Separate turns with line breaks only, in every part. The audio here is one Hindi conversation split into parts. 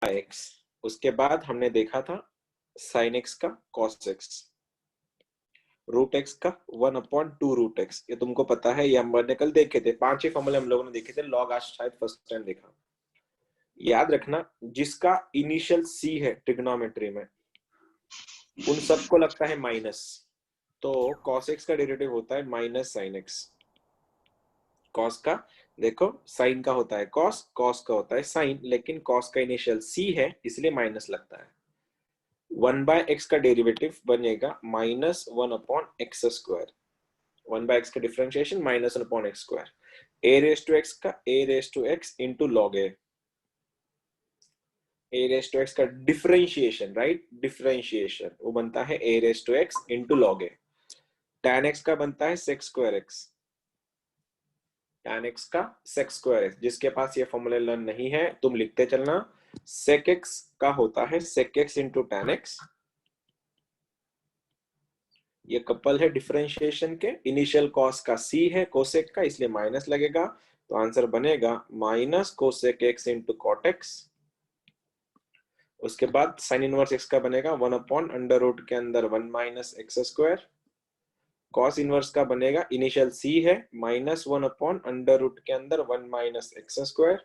x, उसके बाद हमने देखा था sin x का cos x, रूट एक्स का 1/2 रूट एक्स, ये तुमको पता है, ये हमने कल देखे थे, 5 ही फॉर्मूले हम लोगों ने देखे थे, लॉग आज शायद फर्स्ट टाइम देखा। याद रखना जिसका इनिशियल c है ट्रिग्नोमेट्री में उन सबको लगता है माइनस, तो cos x का डेरिवेटिव होता है माइनस sin x। cos का देखो sin का होता है cos, cos का होता है sin, लेकिन cos का इनिशियल c है इसलिए माइनस लगता है। 1/x का डेरिवेटिव बनेगा -1/x²। 1/x का differentiation -1/x²। a raise to x का a raise to x into log a raise to x का डिफरेंशिएशन, राइट, डिफरेंशिएशन वो बनता है a raise to x into log a। tan x का बनता है sec² x, tan x का sec² x। जिसके पास ये फॉर्मूले लर्न नहीं है तुम लिखते चलना, sec x का होता है sec x into tan x। ये कपल है डिफरेंशिएशन के, इनिशियल कॉस का c है कोसेक का इसलिए माइनस लगेगा, तो आंसर बनेगा minus cosec x into cot x। उसके बाद साइन इनवर्स x का बनेगा 1/√, के अंदर 1 माइनस x²। कॉस इनवर्स का बनेगा, इनिशियल c है, -1/√, के अंदर 1 minus x²।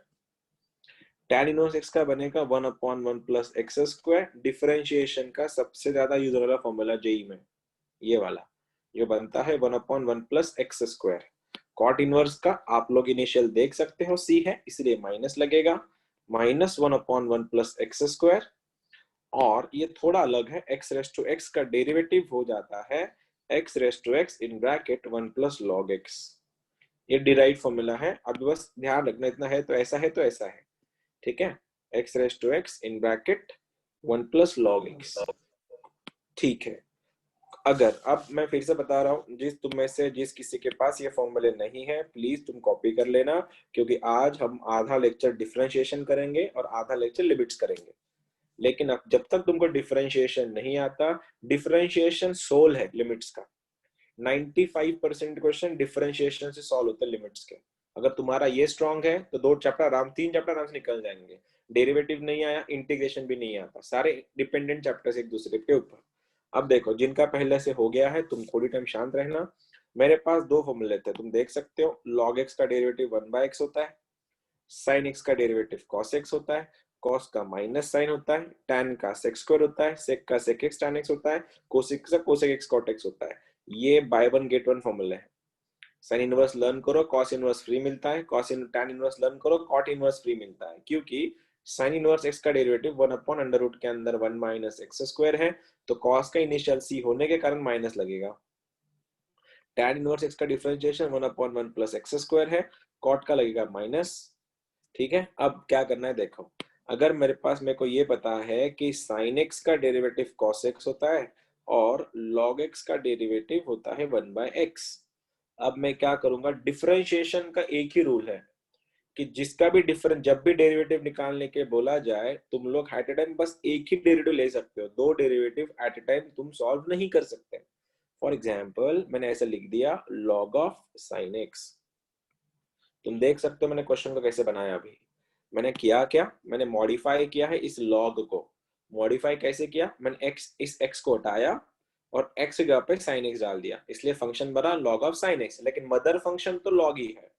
tan inverse x का बनेगा 1/1 प्लस x²। डिफरेंशिएशन का सबसे ज्यादा यूज वाला फॉर्मूला जेई में ये वाला, ये बनता है 1/1 प्लस x²। कॉट इनवर्स का आप लोग इनिशियल देख सकते हो c है इसलिए माइनस लगेगा, -1/1 प्लस x²। और ये थोड़ा अलग है, x रेज टू x का डेरिवेटिव हो जाता है x raise to x in bracket 1 plus log x। ये डिराइव फॉर्मूला है, अब बस ध्यान रखना इतना है तो ऐसा है तो ऐसा है, ठीक है, x raise to x in bracket 1 plus log x। ठीक है, अगर अब मैं फिर से बता रहा हूं, जिस तुम में से जिस किसी के पास ये फॉर्मूले नहीं है प्लीज तुम कॉपी कर लेना, क्योंकि आज हम आधा लेक्चर डिफरेंशिएशन करेंगे और आधा लेक्चर लिमिट्स करेंगे। लेकिन अब जब तक तुमको डिफरेंशिएशन नहीं आता, डिफरेंशिएशन सोल है लिमिट्स का, 95% क्वेश्चन डिफरेंशिएशन से सॉल्व होते हैं लिमिट्स के। अगर तुम्हारा ये स्ट्रांग है तो 3 चैप्टर आराम से निकल जाएंगे। डेरिवेटिव नहीं आया, इंटीग्रेशन भी नहीं आता, सारे डिपेंडेंट चैप्टर्स एक दूसरे के ऊपर। अब देखो जिनका पहले से हो गया है तुम थोड़ी टाइम शांत रहना। मेरे पास 2 फॉर्मूले थे, तुम देख सकते हो, log x का डेरिवेटिव 1/x होता है, sin x का डेरिवेटिव cos x होता है, cos का माइनस साइन होता है, tan का sec² होता है, sec का sec x tan x होता है, cosec का cosec x cot x होता है। ये by one get one formula है। साइन इनवर्स लर्न करो, cos इनवर्स फ्री मिलता है, tan इनवर्स लर्न करो, cot इनवर्स फ्री मिलता है, क्योंकि साइन इनवर्स x का डेरिवेटिव 1/√, के अंदर 1 माइनस x² है, तो cos का इनिशियल c होने के कारण माइनस लगेगा। tan इनवर्स x का डिफरेंशिएशन 1/1 प्लस x² है, cot का लगेगा माइनस। ठीक है, अब क्या करना है देखो, अगर मेरे को ये पता है कि sin x का डेरिवेटिव cos x होता है और log x का डेरिवेटिव होता है 1/x। अब मैं क्या करूंगा, डिफरेंशिएशन का एक ही रूल है कि जिसका भी डिफरेंस, जब भी डेरिवेटिव निकालने के बोला जाए तुम लोग एट ए टाइम बस एक ही डेरिवेटिव ले सकते हो, 2 डेरिवेटिव एट ए टाइम तुम सॉल्व नहीं कर सकते। फॉर एग्जाम्पल मैंने ऐसा लिख दिया log ऑफ sin x, तुम देख सकते हो मैंने क्वेश्चन को कैसे बनाया। अभी मैंने किया क्या, मैंने मॉडिफाई किया है इस लॉग को। मॉडिफाई कैसे किया, मैंने इस x को हटाया और x की जगह पे sin x डाल दिया, इसलिए फंक्शन बना log ऑफ sin x। लेकिन मदर फंक्शन तो log ही है,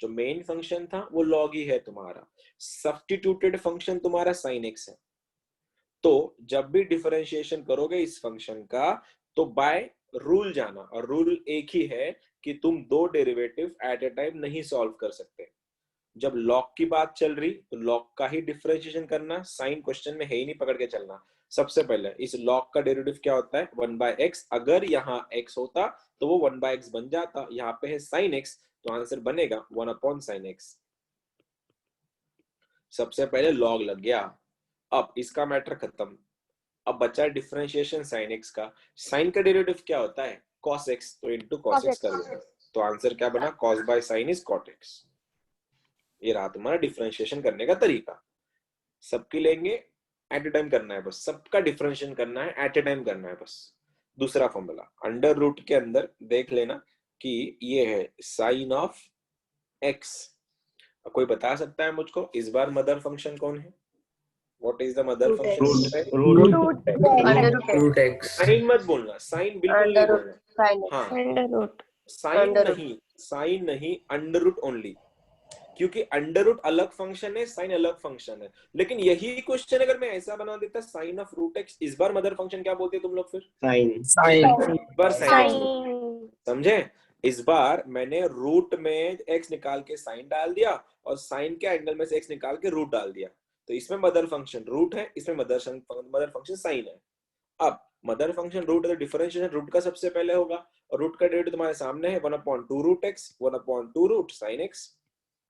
जो मेन फंक्शन था वो log ही है तुम्हारा, सब्स्टिट्यूटेड फंक्शन तुम्हारा sin x है। तो जब भी डिफरेंशिएशन करोगे इस फंक्शन का तो बाय रूल जाना, और रूल एक ही है कि तुम 2 डेरिवेटिव एट ए टाइम नहीं सॉल्व कर सकते। जब लॉग की बात चल रही तो लॉग का ही डिफरेंशिएशन करना, साइन क्वेश्चन में है ही नहीं, पकड़ के चलना। सबसे पहले इस लॉग का डेरिवेटिव क्या होता है 1/x, अगर यहाँ x होता तो वो 1/x बन जाता, यहाँ पे है sin x तो आंसर बनेगा 1/sin x। सबसे पहले लॉग लग गया, अब इसका मैटर खत्म। अब बचा डिफरेंशिएशन sin x का, साइन का डेरिवेटिव क्या होता है cos x, तो इनटू cos x कर देना, तो आंसर क्या बना cos by sin is cot x। ये रहा तुम्हारा डिफरेंशिएशन करने का तरीका। सबकी लेंगे एट ए टाइम करना है, बस सबका डिफरेंशिएशन करना है, एट ए टाइम करना है बस। दूसरा फॉर्मूला अंडर रूट के अंदर देख लेना कि ये है साइन ऑफ x। कोई बता सकता है मुझको इस बार मदर फंक्शन कौन है, what is the mother
Root
function
x.
Root है?
Root x.
साइन मत बोलना, साइन बिल्कुल नहीं
Under root
बोलना।
sin
हाँ,
under root.
Sine
under root.
नहीं, साइन नहीं, अंडर रूट ओनली, क्योंकि अंडर रूट अलग फंक्शन है, साइन अलग फंक्शन है। लेकिन यही क्वेश्चन अगर मैं ऐसा बना देता साइन ऑफ रूट एक्स, इस बार मदर फंक्शन क्या बोलते तुम लोग फिर?
साइन।
इस बार साइन एक्स,
साइन।
समझे? इस बार मैंने रूट में एक्स निकाल के साइन डाल दिया और साइन के एंगल में से एक्स निकाल के रूट डाल दिया, तो इसमें मदर फंक्शन रूट है, इसमें मदर फंक्शन साइन है। अब मदर फंक्शन रूट है तो डिफरेंशिएशन रूट का सबसे पहले होगा, और रूट का डेरिवेटिव तुम्हारे सामने है 1/2 root x, 1/2 root sine x.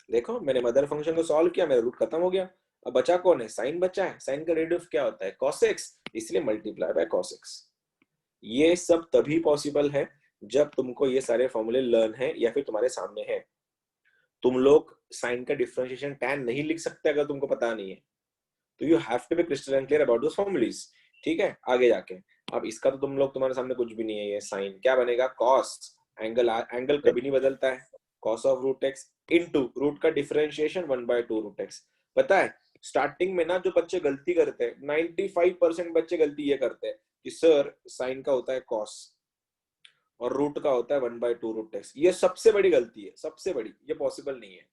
देखो मैंने मदर फंक्शन को सॉल्व किया, मेरा रूट खत्म हो गया। अब बचा कौन है? साइन बचा है। साइन का डेरिवेटिव क्या होता है? cos x, इसलिए मल्टीप्लाई बाय cos x। ये सब तभी पॉसिबल है जब तुमको ये सारे फॉर्मूले लर्न है या फिर तुम्हारे सामने है। तुम लोग साइन का डिफरेंशिएशन tan नहीं लिख सकते अगर तुमको पता नहीं है, तो you have to be crystal and clear about those formulae. ठीक है, आगे जाके अब इसका तो तुम लोग, तुम्हारे सामने कुछ भी नहीं है। ये साइन क्या बनेगा? cos, एंगल कभी नहीं बदलता है, cos of root x into root का डिफरेंशिएशन 1/2 रूट एक्स। पता है स्टार्टिंग में ना जो बच्चे गलती करते हैं, 95% बच्चे गलती ये करते हैं कि सर साइन का होता है cos और रूट का होता है 1/2 रूट एक्स। ये सबसे बड़ी गलती है, सबसे बड़ी, ये पॉसिबल नहीं है।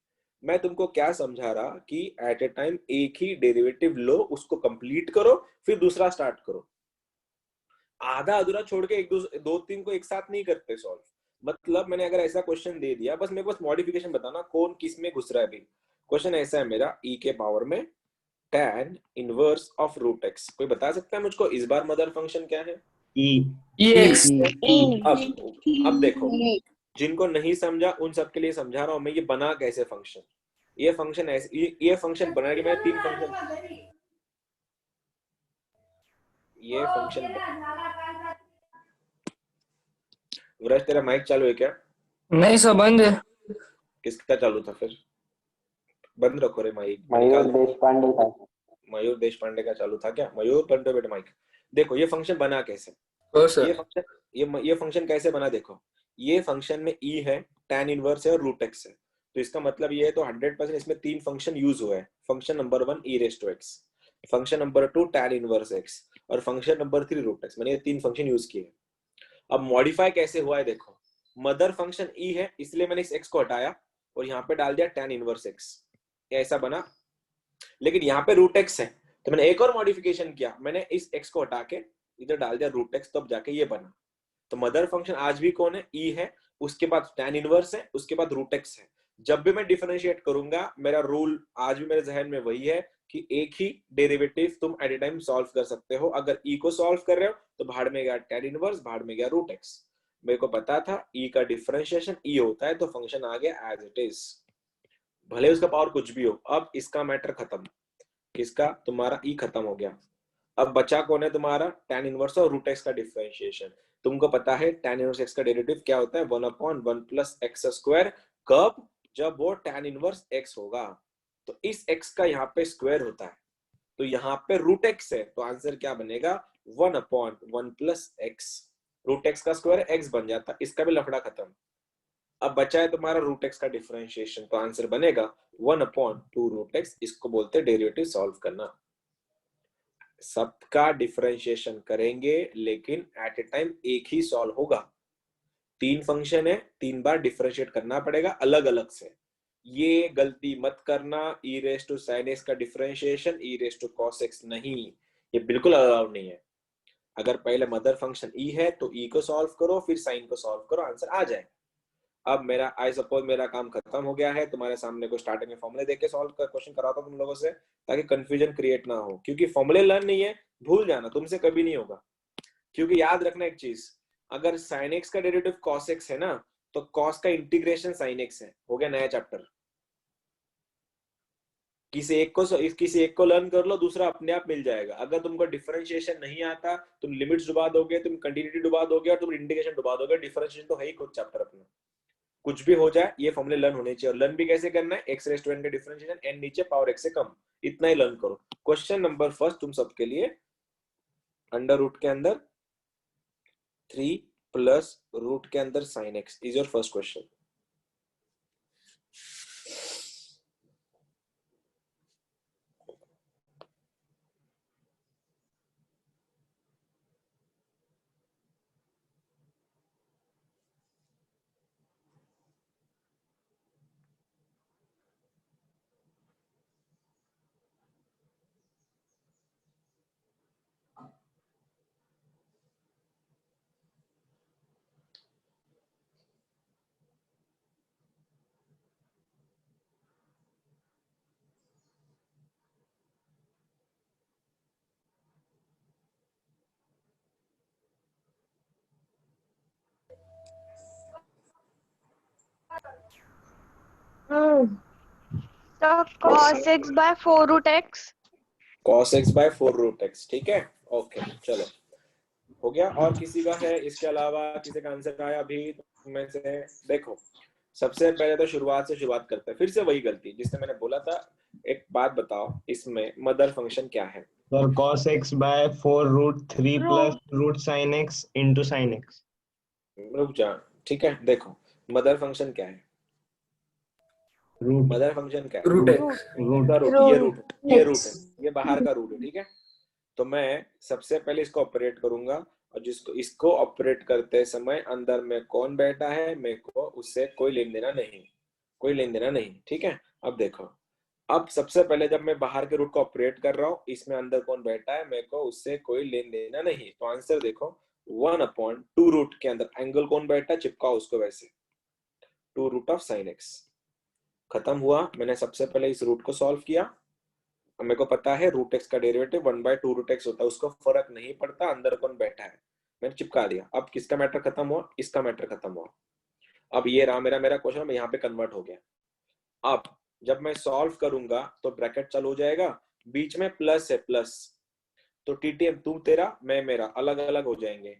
मैं तुमको क्या समझा रहा कि एट ए टाइम एक ही डेरिवेटिव लो, उसको कंप्लीट करो, फिर दूसरा स्टार्ट करो। आधा अधूरा छोड़ के एक दो तीन को एक साथ नहीं करते सॉल्व। मतलब मैंने अगर ऐसा क्वेश्चन दे दिया, बस मेरे पास मॉडिफिकेशन बताना कौन किस में घुस रहा है। अभी क्वेश्चन ऐसा है मेरा, e के पावर में tan inverse of root x. कोई बता सकता है मुझको इस बार मदर फंक्शन क्या है? अब देखो, जिनको नहीं समझा उन सबके लिए समझा रहा हूं मैं, ये बना कैसे फंक्शन। ये फंक्शन ऐसे, ये फंक्शन बना के मैंने 3 फंक्शन, ये फंक्शन। विराज तेरा माइक चालू है क्या?
नहीं सर, बंद है।
किसका चालू था फिर? बंद रखो रे माइक।
मयूर देशपांडे का।
मयूर देशपांडे का चालू था क्या? मयूर बंद बेटा माइक। देखो ये फंक्शन बना कैसे,
ओ
ये
सर।
फंक्शन, ये फंक्शन कैसे बना देखो। ये फंक्शन में e है, tan इनवर्स है और रूट एक्स है, तो इसका मतलब ये है तो 100% इसमें 3 फंक्शन यूज हुआ है। Function number 1 e raise to x, function number 2 tan inverse x और फंक्शन नंबर 3 रूट x। मैंने ये 3 फंक्शन यूज किए। अब मॉडिफाई कैसे हुआ है देखो, मदर फंक्शन e है इसलिए मैंने इस x को हटाया और यहाँ पे डाल दिया tan इनवर्स x, ऐसा बना। लेकिन यहाँ पे रूट x है तो मैंने एक और मॉडिफिकेशन किया, मैंने इस x को हटा के इधर डाल दिया रूट x, तब जाके ये बना। तो मदर फंक्शन आज भी कौन है? e है, उसके बाद tan इनवर्स है, उसके बाद रूट x है। जब भी मैं डिफरेंशिएट करूंगा, मेरा रूल आज भी मेरे जहन में वही है कि एक ही डेरिवेटिव तुम एट ए टाइम सॉल्व कर सकते हो। अगर e को सॉल्व कर रहे हो तो भाड़ में गया tan इनवर्स, भाड़ में गया रूट x। मेरे को पता था e का डिफरेंशिएशन e होता है, तो फंक्शन आ गया एज इट इज, भले उसका पावर कुछ भी हो। अब इसका मैटर खत्म, किसका? तुम्हारा e खत्म हो गया। अब बचा कौन है तुम्हारा? tan इनवर्स और रूट x का डिफरेंशिएशन। तुमको पता है tan इनवर्स x का डेरिवेटिव क्या होता है? 1/1 प्लस एक्स स्क्वायर। कब? जब वो tan इनवर्स x होगा, तो इस x का यहाँ पे स्क्वायर होता है, तो यहाँ पे रूट x है, तो आंसर क्या बनेगा? 1/1 प्लस एक्स। रूट x का स्क्वायर x बन जाता, इसका भी लफड़ा खत्म। अब बचा है तुम्हारा रूट x का डिफरेंशिएशन, तो आंसर बनेगा 1/2 रूट x। इसको बोलते हैं डेरिवेटिव सॉल्व करना। सबका डिफरेंशिएशन करेंगे लेकिन एट ए टाइम एक ही सॉल्व होगा। 3 फंक्शन है, 3 बार डिफरेंशिएट करना पड़ेगा अलग अलग से। ये गलती मत करना, e raise to sin x का differentiation e raise to cos x नहीं, ये बिल्कुल अलाउड नहीं है। अगर पहले मदर फंक्शन e है तो e को सॉल्व करो, फिर sin को सॉल्व करो, आंसर आ जाए। अब मेरा आई सपोज मेरा काम खत्म हो गया है, तुम्हारे सामने को स्टार्टिंग में फॉर्मूले देके सॉल्व कर क्वेश्चन कराता हूं तुम लोगों से, ताकि कंफ्यूजन क्रिएट ना हो। क्योंकि फॉर्मूले लर्न नहीं है, भूल जाना, तुमसे कभी नहीं होगा। क्योंकि याद रखना एक चीज, अगर sin x का डेरिवेटिव cos x है ना, तो cos का इंटीग्रेशन sin x है, हो गया नया चैप्टर। किसी एक को लर्न कर लो, दूसरा अपने आप मिल जाएगा। अगर तुमको डिफरेंशिएशन नहीं आता, तुम लिमिट्स डुबा दोगे, तुम कंटिन्यूटी डुबा दोगे और तुम इंटीग्रेशन डुबा दोगे। डिफरेंशिएशन तो है ही खुद चैप्टर अपना। कुछ भी हो जाए, ये फॉर्मूले लर्न होने चाहिए। और लर्न भी कैसे करना है? x रेज़ टू n का डिफरेंशिएशन n नीचे पावर x से कम, इतना ही लर्न करो। क्वेश्चन नंबर फर्स्ट तुम सबके लिए, अंडर रूट के अंदर 3 प्लस रूट के अंदर sin x is your first question.
तो cos x by 4 root x।
cos x by 4 root x, ठीक है। ओके चलो हो गया। और किसी का है इसके अलावा, किसी का आंसर आया अभी में से? देखो सबसे पहले तो शुरुआत से शुरुआत करते हैं, फिर से वही गलती जिसने मैंने बोला था। एक बात बताओ, इसमें मदर फंक्शन क्या है?
Sir cos x by 4 root 3 plus root sin x into sin x।
रुक जा, ठीक है। देखो मदर फंक्शन क्या है?
रूट
मदर फंक्शन क्या है?
Root
root
x.
इसका रूट, ये रूट है, ये रूट है, ये बाहर का रूट है, ठीक है। तो मैं सबसे पहले इसको ऑपरेट करूंगा, और जिसको इसको ऑपरेट करते समय अंदर में कौन बैठा है मेरे को उससे कोई लेन देना नहीं, कोई लेन देना नहीं, ठीक है। अब देखो, अब सबसे पहले जब मैं बाहर के रूट को ऑपरेट कर रहा हूँ, इसमें अंदर कौन बैठा है मेरे को उससे कोई लेन देना नहीं। तो आंसर देखो 1/2 रूट के अंदर एंगल कौन बैठा है, चिपकाओ उसको वैसे, 2 रूट ऑफ साइन एक्स। खत्म हुआ। मैंने सबसे पहले इस रूट को सॉल्व किया। अब मेरे को पता है रूट एक्स का डेरिवेटिव 1/2 रूट एक्स होता है, उसको फर्क नहीं पड़ता अंदर कौन बैठा है, मैंने चिपका दिया। अब किसका मैटर खत्म हुआ? इसका मैटर खत्म हुआ। अब ये रहा मेरा मेरा क्वेश्चन, मैं यहाँ पे कन्वर्ट हो गया। अब जब मैं सॉल्व करूंगा तो ब्रैकेट चालू हो जाएगा, बीच में प्लस है प्लस, तो टीटीएम तू तेरा मैं मेरा अलग अलग हो जाएंगे।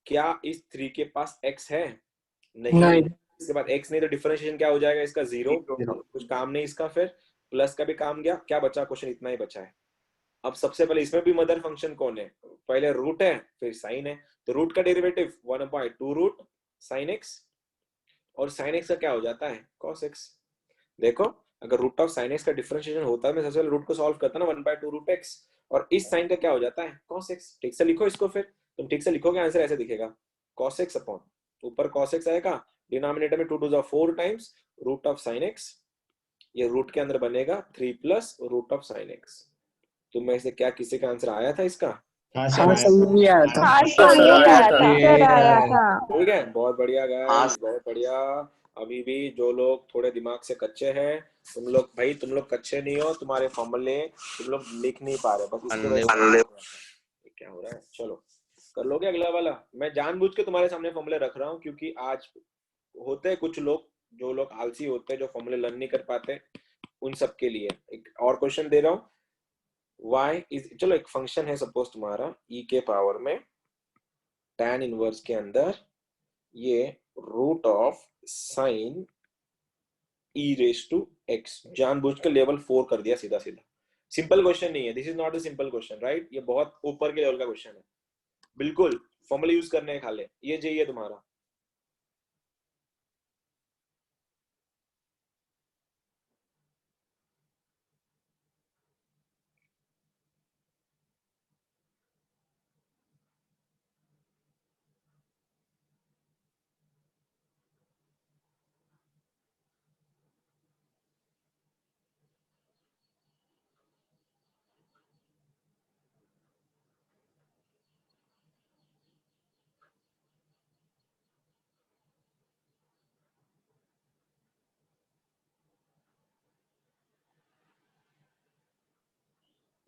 क्या इस 3 के पास x है? नहीं।
नहीं।
इसके बाद x नहीं तो डिफरेंशिएशन क्या हो जाएगा इसका? 0। कुछ काम नहीं इसका, फिर प्लस का भी काम गया, क्या बचा? क्वेश्चन इतना ही बचा है। अब सबसे पहले इसमें भी मदर फंक्शन कौन है? पहले रूट है फिर साइन है, तो रूट का डेरिवेटिव 1/2 रूट साइन एक्स, और साइन एक्स का क्या हो जाता है? Cos x. देखो अगर रूट ऑफ साइन एक्स का डिफरेंशिएशन होता है, मैं सबसे पहले रूट को सॉल्व करता ना 1/2 रूट एक्स, और इस साइन का क्या हो जाता है? Cos x. ठीक से लिखो इसको, फिर तुम ठीक से लिखोगे आंसर ऐसे दिखेगा, कॉस एक्स अपॉन ऊपर कॉस एक्स आएगा, डिनोमिनेटर में 2 2 4 times root of sine x, ये रूट के अंदर बनेगा 3 plus root of sine x. तुम में से क्या किसी का आंसर आया था इसका?
हाँ
हाँ
सर
सही आया था।
हाँ
सर
सही
आया
आया
था।
था, सर आया था।
ठीक है, बहुत बढ़िया गाइस, बहुत बढ़िया। अभी भी जो लोग थोड़े दिमाग से कच्चे हैं, तुम लोग भाई, तुम लोग कच्चे नहीं हो, तुम्हारे फॉर्मूले तुम लोग लिख नहीं पा रहे, बस इसके वजह से ये क्या हो रहा है। चलो कर लोगे अगला वाला। मैं जानबूझ के तुम्हारे सामने फॉर्मूले रख रहा हूँ, क्योंकि आज होते हैं कुछ लोग, जो लोग आलसी होते हैं, जो फॉर्मूले लर्न नहीं कर पाते, उन सब के लिए एक और क्वेश्चन दे रहा हूँ। y इज, चलो एक फंक्शन है सपोज तुम्हारा e के पावर में tan इनवर्स के अंदर ये root of sine e raise to x, जानबूझ के लेवल 4 कर दिया सीधा सीधा। सिंपल क्वेश्चन नहीं है, this is not a simple question right, ये बहुत ऊपर के लेवल का क्वेश्चन है। बिल्कुल फॉर्मूला यूज करने खा ले, ये चाहिए तुम्हारा।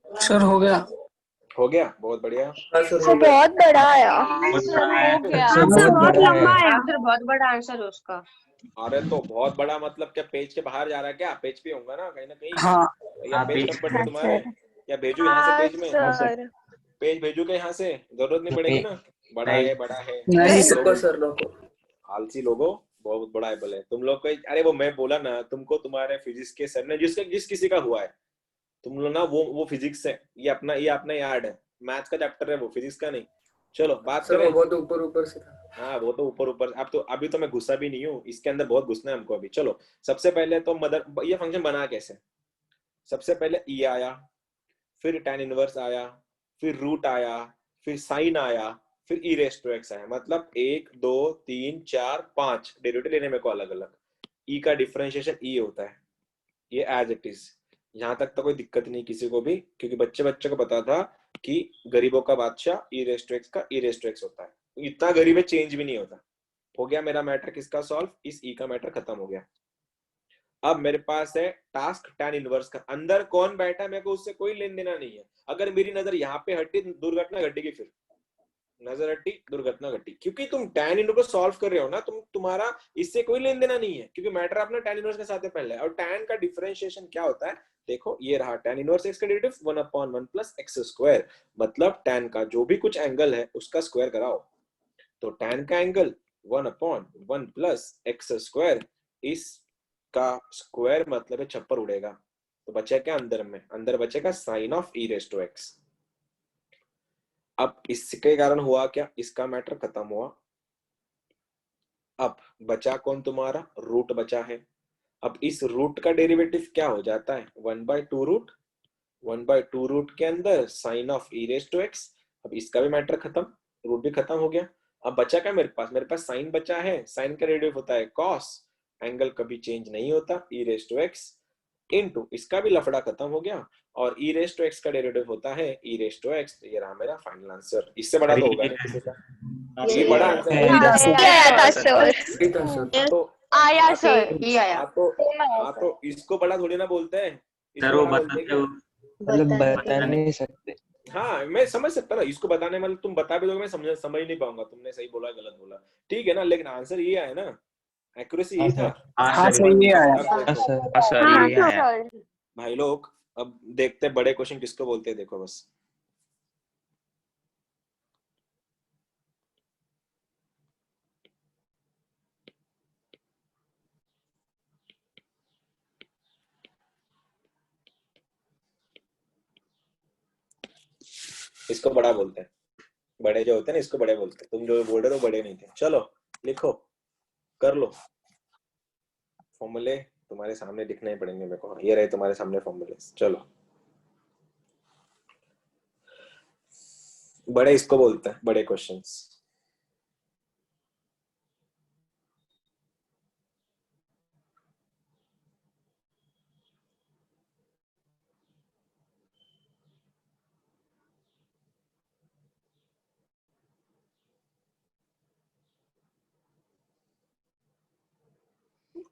सर हो गया।
हो गया, बहुत बढ़िया।
सर बहुत बड़ा आया।
सर हो गया।
आंसर बहुत लंबा है।
आंसर बहुत बड़ा आंसर है उसका।
अरे तो बहुत बड़ा मतलब क्या पेज के बाहर जा रहा है? क्या पेज पे होगा ना कहीं ना कहीं,
हाँ
या पेज कम पड़े
हाँ
तुम्हारे,
सर।
या भेजू यहाँ से
हाँ
पेज में?
सर।
पेज भेजू के यहाँ से, जरूरत नहीं पड़ेगी ना। बड़ा है, बड़ा है।
नहीं
आलसी
सर।
लोगों,
सर लोगो
आलसी लोगों, बहुत बड़ा है बोले तुम लोग को। अरे वो मैं बोला ना तुमको, तुम्हारे फिजिक्स के सर ने, जिस किसी का हुआ है, तुम लोग ना वो फिजिक्स है, ये अपना यार्ड है, मैथ्स का चैप्टर है वो, फिजिक्स का नहीं। चलो बात
सर
करें।
वो बहुत ऊपर ऊपर से था।
हाँ वो तो ऊपर ऊपर, अब तो अभी तो मैं घुसा भी नहीं हूँ इसके अंदर, बहुत घुसना है हमको अभी। चलो सबसे पहले तो मदर, ये फंक्शन बना कैसे? सबसे पहले ई आया, फिर tan इनवर्स आया, फिर रूट आया, फिर साइन आया, फिर ई रेस टू एक्स आया। मतलब 1 2 3 4 5 डेरिवेटिव लेने में को अलग अलग। ई का डिफरेंशिएशन ई होता है, ये एज इट इज। यहाँ तक तो कोई दिक्कत नहीं किसी को भी, क्योंकि बच्चे बच्चे को पता था कि गरीबों का बादशाह ई रेस टू एक्स का ई रेस टू एक्स होता है, इतना गरीब है चेंज भी नहीं होता। हो गया मेरा मैटर किसका सॉल्व, इस ई का मैटर खत्म हो गया। अब मेरे पास है टास्क tan इनवर्स का, अंदर कौन बैठा है मेरे को उससे कोई लेन देना नहीं है। अगर मेरी नजर यहाँ पे हटी, दुर्घटना घटेगी फिर। नजर हटी, दुर्घटना घटी, क्योंकि तुम tan इनवर्स को सॉल्व कर रहे हो ना, तुम्हारा इससे कोई लेन देना नहीं है, क्योंकि मैटर आपने tan इनवर्स के साथ है पहले। और tan का डिफरेंशिएशन क्या होता है, देखो ये रहा tan इनवर्स x का डेरिवेटिव 1/1 प्लस एक्स स्क्वायर, मतलब tan का जो भी कुछ एंगल है उसका स्क्वायर कराओ। तो tan का एंगल 1/1 प्लस एक्स स्क्वायर, इसका स्क्वायर मतलब है छप्पर उड़ेगा, तो बचा क्या अंदर में, अंदर बचेगा sine of e raise to x। अब इसके कारण हुआ क्या, इसका मैटर खत्म हुआ। अब बचा कौन, तुम्हारा रूट बचा है। अब इस रूट का डेरिवेटिव क्या हो जाता है, 1/2 रूट, 1/2 रूट के अंदर sine of e raise to x। अब इसका भी मैटर खत्म, रूट भी खत्म हो गया। अब बचा क्या मेरे पास साइन बचा है, साइन का डेरिवेटिव होता है cos, एंगल कभी चेंज नहीं होता, e raise to x into, इसका भी लफड़ा खत्म हो गया, और e रेज़ टू x का डेरिवेटिव होता है e रेज़ टू x। तो ये रहा मेरा फाइनल आंसर। इससे बड़ा तो होगा नहीं किसी का, ये बड़ा आंसर है।
आया था सर,
ठीक है सर।
तो
आया सर,
ही आया।
तो इसको बड़ा थोड़ी ना बोलते हैं,
सर
इसको
वो
बड़ा बोलते हैं
बताते
क्या?
मतलब बता नहीं सकते।
हाँ मैं समझ सकता ना, इसको बताने मतलब तुम बता भी दोगे मैं समझ नहीं पाऊंगा तुमने सही बोला गलत बोला, ठीक है ना, लेकिन आंसर ये आया ना, एक्यूरेसी यही था।
हाँ
सर ये आया।
अब देखो
सर
हाँ
ये आया।
सर,
भाई लोग, अब देखते हैं बड़े क्वेश्चन किसको बोलते हैं, देखो बस। इसको बड़ा बोलते हैं, बड़े जो होते हैं ना इसको बड़े बोलते हैं, तुम जो बोल रहे हो बड़े नहीं थे। चलो लिखो, कर लो, फॉर्मूले तुम्हारे सामने दिखने ही पड़ेंगे मेरे को, ये रहे तुम्हारे सामने फॉर्मूले। चलो बड़े इसको बोलते हैं, बड़े क्वेश्चंस।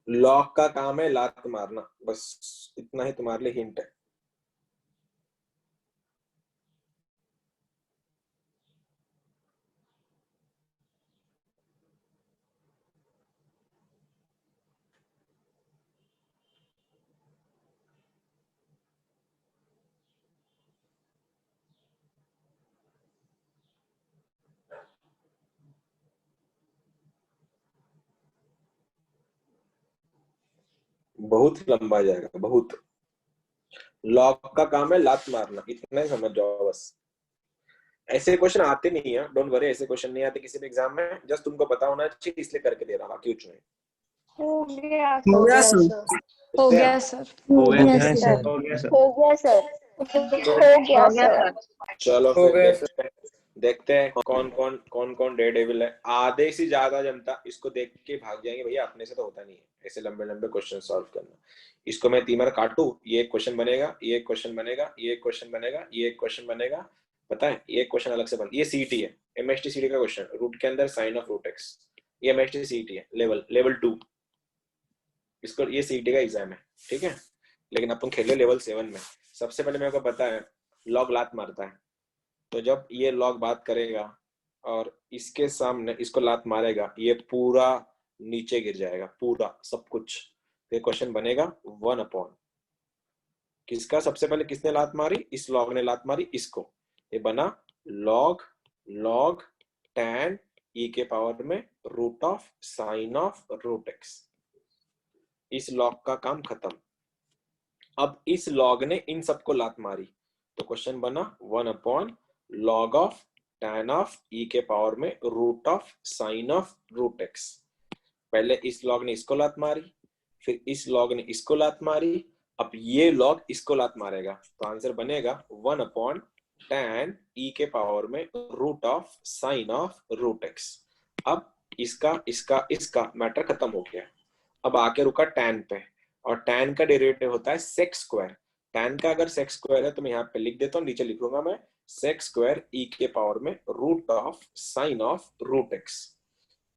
लॉग का काम है लात मारना, बस इतना ही तुम्हारे लिए हिंट है। बहुत लंबा जाएगा, बहुत। लॉग का काम है लात मारना, इतना ही समझ जाओ बस। ऐसे क्वेश्चन आते नहीं है, डोंट वरी, ऐसे क्वेश्चन नहीं आते किसी भी एग्जाम में, जस्ट तुमको पता होना चाहिए इसलिए करके दे रहा हूँ, बाकी कुछ नहीं।
हो गया
हो गया सर।
हो गया सर,
हो गया
सर
सर।
हो गया सर।
हो गया सर, हो गया
हो गया
सर।
सर।
चलो
हो
फिर
गया
देखते हैं कौन कौन डे डेविल है। आधे से ज्यादा जनता इसको देख के भाग जाएंगे, भैया अपने से तो होता नहीं है ऐसे लंबे लंबे क्वेश्चन सॉल्व करना। इसको मैं तीन बार काटू, ये एक क्वेश्चन बनेगा, ये एक क्वेश्चन बनेगा, ये एक क्वेश्चन बनेगा, ये एक क्वेश्चन बनेगा, पता है ये क्वेश्चन अलग से बन, ये सीटी है, एमएसटी सीटी का क्वेश्चन, रूट के अंदर साइन ऑफ रूट एक्स, ये एमएसटी सीटी है लेवल 2, इसको ये सीटी का एग्जाम है, ठीक है। लेकिन अपन खेले लेवल 7 में। सबसे पहले मेरे को पता है लॉग लात मारता है, तो जब ये लॉग बात करेगा और इसके सामने इसको लात मारेगा, ये पूरा नीचे गिर जाएगा, पूरा सब कुछ। ये क्वेश्चन बनेगा 1/, किसका सबसे पहले किसने लात मारी, इस लॉग ने लात मारी इसको, ये बना लॉग tan e के पावर में root of sine of root x. इस लॉग का काम खत्म। अब इस लॉग ने इन सबको लात मारी, तो क्वेश्चन बना 1/, log of tan of e के पावर में root of sine of root x. पहले इस लॉग ने इसको लात मारी, फिर इस लॉग ने इसको लात मारी, अब ये लॉग इसको लात मारेगा, तो आंसर बनेगा 1/, tan e के पावर में root of sine of root x. अब इसका मैटर खत्म हो गया। अब आके रुका tan पे, और tan का डेरिवेटिव होता है sec स्क्वायर। tan का अगर sec स्क्वायर है तो मैं यहाँ पे लिख देता हूँ, नीचे लिखूंगा मैं sec स्क्वायर e के पावर में root of sine of root x.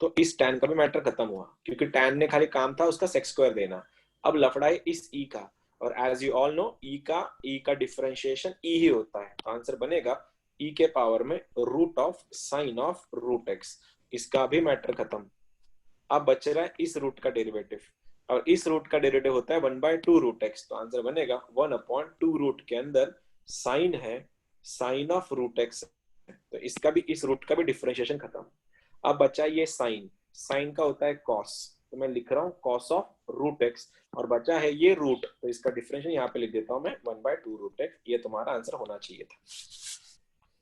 तो इस tan का भी मैटर खत्म हुआ, क्योंकि tan ने खाली काम था उसका sec स्क्वायर देना। अब लफड़ा है इस e का, और as you all know e का डिफरेंशिएशन e ही होता है, तो आंसर बनेगा e के पावर में root of sine of root x, इसका भी मैटर खत्म। अब बच रहा है इस रूट का डेरिवेटिव, और इस रूट का डेरिवेटिव होता है 1/2 रूट एक्स, तो आंसर बनेगा 1/2 रूट के अंदर साइन है, साइन ऑफ रूट एक्स, तो इसका भी इस रूट का भी डिफरेंशिएशन खत्म। अब बचा ये साइन, साइन का होता है कॉस, तो मैं लिख रहा हूँ कॉस ऑफ रूट एक्स, और बचा है ये रूट, तो इसका डिफरेंशिएशन यहाँ पे लिख देता हूँ मैं 1/2 रूट एक्स। ये तुम्हारा आंसर होना चाहिए था।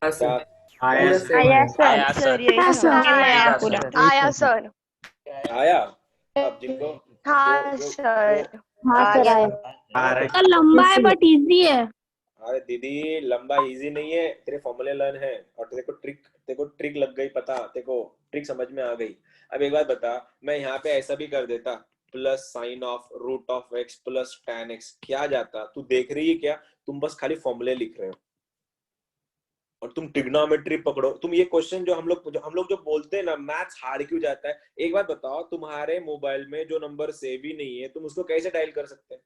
क्या
आया सर,
आया सर, यही
हाँ,
समझ
सर।
में
आया
आया पूरा।
आया सर।
आया? अब जिनको
हाँ सर।
हाँ सर आया।
लंबा है बट इजी है।
अरे दीदी लंबा इजी नहीं है, तेरे फॉर्मूले लर्न है, और तेरे को ट्रिक लग गई, पता तेरे को ट्रिक समझ में आ गई। अब एक बात बता, मैं यहाँ पे ऐसा भी कर देता, plus sine of root of x plus tan x, क्या जाता? तू देख रही है क्या? तुम बस खाली फॉर्मूले लिख रहे हो और तुम ट्रिग्नोमेट्री पकड़ो। तुम ये क्वेश्चन जो हम लोग जो बोलते हैं ना, मैथ्स हार्ड क्यों जाता है? एक बात बताओ, तुम्हारे मोबाइल में जो नंबर सेव ही नहीं है, तुम उसको कैसे डायल कर सकते हैं?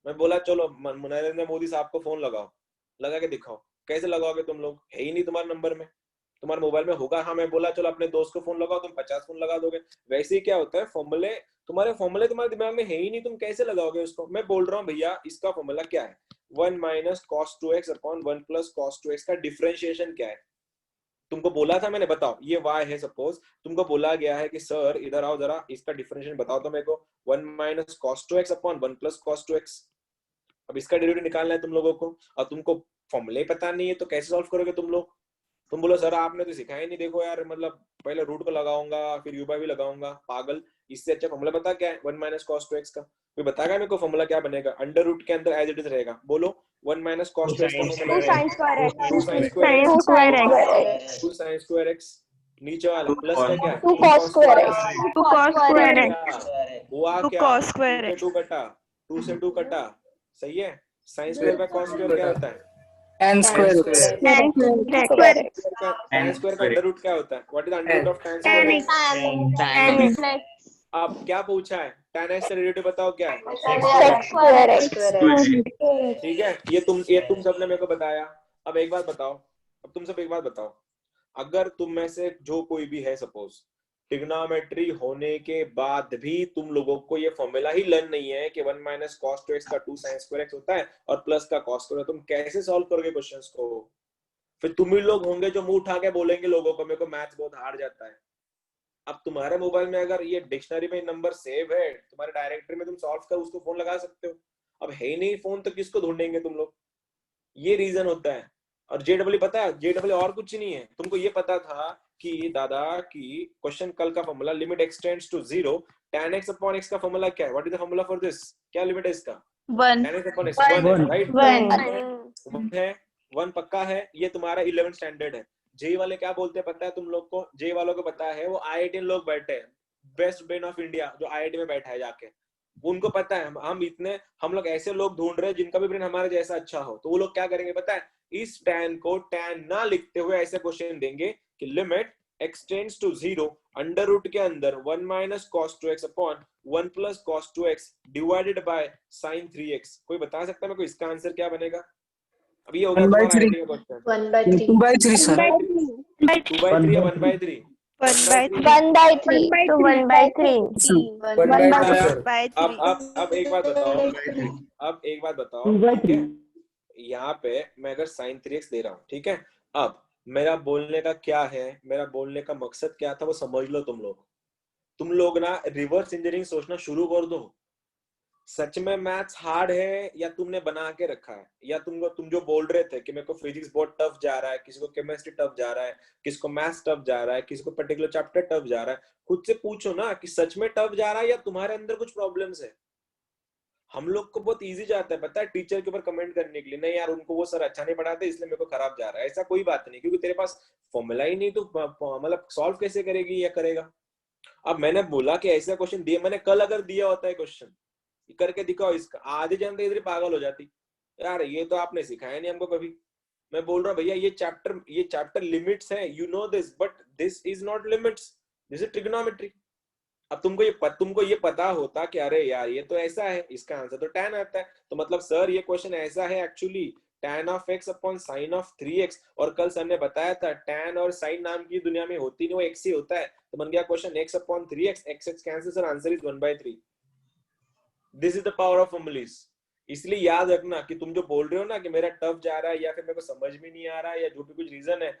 मैं बोला चलो नरेंद्र मोदी साहब को फोन लगाओ, लगा के दिखाओ, कैसे लगाओगे? तुम लोग है ही नहीं तुम्हारे नंबर में, तुम्हारे मोबाइल में होगा। हाँ मैं बोला चलो अपने दोस्त को फोन लगाओ, तुम 50 फोन लगा दोगे। वैसे ही क्या होता है, फॉर्मूले तुम्हारे दिमाग में है ही नहीं, तुम कैसे लगाओगे उसको? मैं बोल रहा हूँ भैया, इसका फॉर्मूला क्या है? 1 minus cos 2x upon 1 plus cos 2x का डिफरेंशिएशन क्या है? तुमको बोला था मैंने, बताओ। ये y है सपोज, तुमको बोला गया है कि सर इधर आओ जरा, इसका डिफरेंशिएशन बताओ तो मेरे को। 1 minus cos 2x upon 1 plus cos 2x। अब इसका डेरिवेटिव निकालना है तुम लोगों को, और तुमको फॉर्मूले पता नहीं है, तो कैसे सॉल्व करोगे तुम लोग? तुम बोलो सर आपने तो सिखाया नहीं, देखो यार, मतलब पहले रूट को लगाऊंगा फिर यू बाय भी लगाऊंगा, पागल। इससे अच्छा फॉर्मूला पता क्या है? 1 माइनस कॉस 2x का। कोई बताएगा मेरे को फॉर्मूला क्या बनेगा? अंडर रूट के अंदर एज इट इज रहेगा, बोलो। 1 माइनस कॉस 2x का formula
2 sin square x।
2 sin square x, नीचे वाला प्लस का क्या है?
2 cos square x।
2 cos square x।
हुआ
2
क्या?
cos square
2 से
x।
2 कटा, 2 से 2 कटा, सही है। Sine square by cos square क्या होता है?
n square x।
tan square x।
tan square का अंडर रूट क्या होता है? What is under root of tan square x?
tan x।
अब क्या पूछा है? tan x का डेरिवेटिव बताओ क्या है?
sec square x।
ठीक है, ये तुम सबने मेरे को बताया। अब एक बात बताओ, अब तुम सब एक बात बताओ, अगर तुम में से जो कोई भी है, सपोज ट्रिग्नोमेट्री होने के बाद भी तुम लोगों को ये फॉर्मूला ही लर्न नहीं है कि 1 माइनस कॉस 2x का 2 sin स्क्वायर x होता है और प्लस का कॉस स्क्वायर, तुम कैसे सॉल्व करोगे क्वेश्चंस को? फिर तुम ही लोग होंगे जो मुंह उठा के बोलेंगे लोगों को, मेरे को मैथ्स बहुत हार्ड जाता है। अब तुम्हारे मोबाइल में अगर ये डिक्शनरी में नंबर सेव है, तुम्हारे डायरेक्टरी में तुम सॉल्व कर उसको फोन लगा सकते हो। अब है ही नहीं फोन, तो किसको ढूंढेंगे तुम लोग? ये रीजन होता है। और जेडब्ल्यू पता है, जेडब्ल्यू और कुछ नहीं है। तुमको ये पता था कि दादा की क्वेश्चन कल का formula limit x tends to 0 tan x upon x का फॉर्मूला क्या है? What is the formula for this? क्या लिमिट है इसका?
1
tan x अपॉन x 1 है, राइट? 1 है, 1 पक्का है। ये तुम्हारा 11th स्टैंडर्ड है। जे वाले क्या बोलते हैं पता है तुम लोग को? जे वालों को पता है, वो IIT लोग बैठे हैं, बेस्ट ब्रेन ऑफ इंडिया जो IIT में बैठा है जाके, उनको पता है हम लोग ऐसे लोग ढूंढ रहे हैं जिनका भी ब्रेन हमारे जैसा अच्छा हो। तो वो लोग क्या करेंगे पता है? इस tan को tan ना लिखते हुए ऐसे क्वेश्चन देंगे कि limit x tends to 0 under root के अंदर 1 minus cos 2x upon 1 plus cos 2x divided by sin 3x। कोई बता सकता है मेरे को इसका आंसर क्या बनेगा? अब ये होगा तुम्हारा आईटी का क्वेश्चन।
2/3 सर।
2/3 या 1/3?
1/3
1/3 तो 1/3
अब एक बात बताओ, ठीक है? यहाँ पे मैं अगर sin 3x दे रहा हूँ, ठीक है? अब मेरा बोलने का क्या है, मेरा बोलने का मकसद क्या था वो समझ लो। तुम लोग ना रिवर्स इंजीनियरिंग सोचना शुरू कर दो। सच में मैथ्स हार्ड है या तुमने बना के रखा है? या तुम जो बोल रहे थे कि मेरे को फिजिक्स बहुत टफ जा रहा है, किसी को केमिस्ट्री टफ जा रहा है, किसी को मैथ्स टफ जा रहा है, किसी को पर्टिकुलर चैप्टर टफ जा रहा है, खुद से पूछो ना कि सच में टफ जा रहा है या तुम्हारे अंदर कुछ प्रॉब्लम्स है। हम लोग को बहुत इजी जाता है पता है टीचर के ऊपर कमेंट करने के लिए, नहीं यार उनको वो सर अच्छा नहीं पढ़ाते इसलिए मेरे को खराब जा रहा है। ऐसा कोई बात नहीं, क्योंकि तेरे पास फॉर्मूला ही नहीं, तो मतलब सॉल्व कैसे करेगी या करेगा? अब मैंने बोला कि ऐसा क्वेश्चन दिया, मैंने कल अगर दिया होता है क्वेश्चन करके दिखाओ इसका, आधी जनता इधर पागल हो जाती, यार ये तो आपने सिखाया नहीं हमको कभी। मैं बोल रहा हूँ भैया ये चैप्टर लिमिट्स है, you know this, but this is not limits, this is trigonometry. अब तुमको ये पता होता कि अरे यार ये तो ऐसा है, इसका आंसर तो tan आता है, तो मतलब सर ये क्वेश्चन ऐसा है actually tan of x upon sin of 3x, और कल सर ने बताया था tan और sin नाम की दुनिया में होती नहीं, वो x ही होता है, तो बन गया question x upon 3x, x cancel sir, answer is 1/3। This is the power of formulae. इसलिए याद रखना कि तुम जो बोल रहे हो ना कि मेरा टफ जा रहा है या फिर मेरे को समझ में नहीं आ रहा है या जो भी कुछ रीजन है,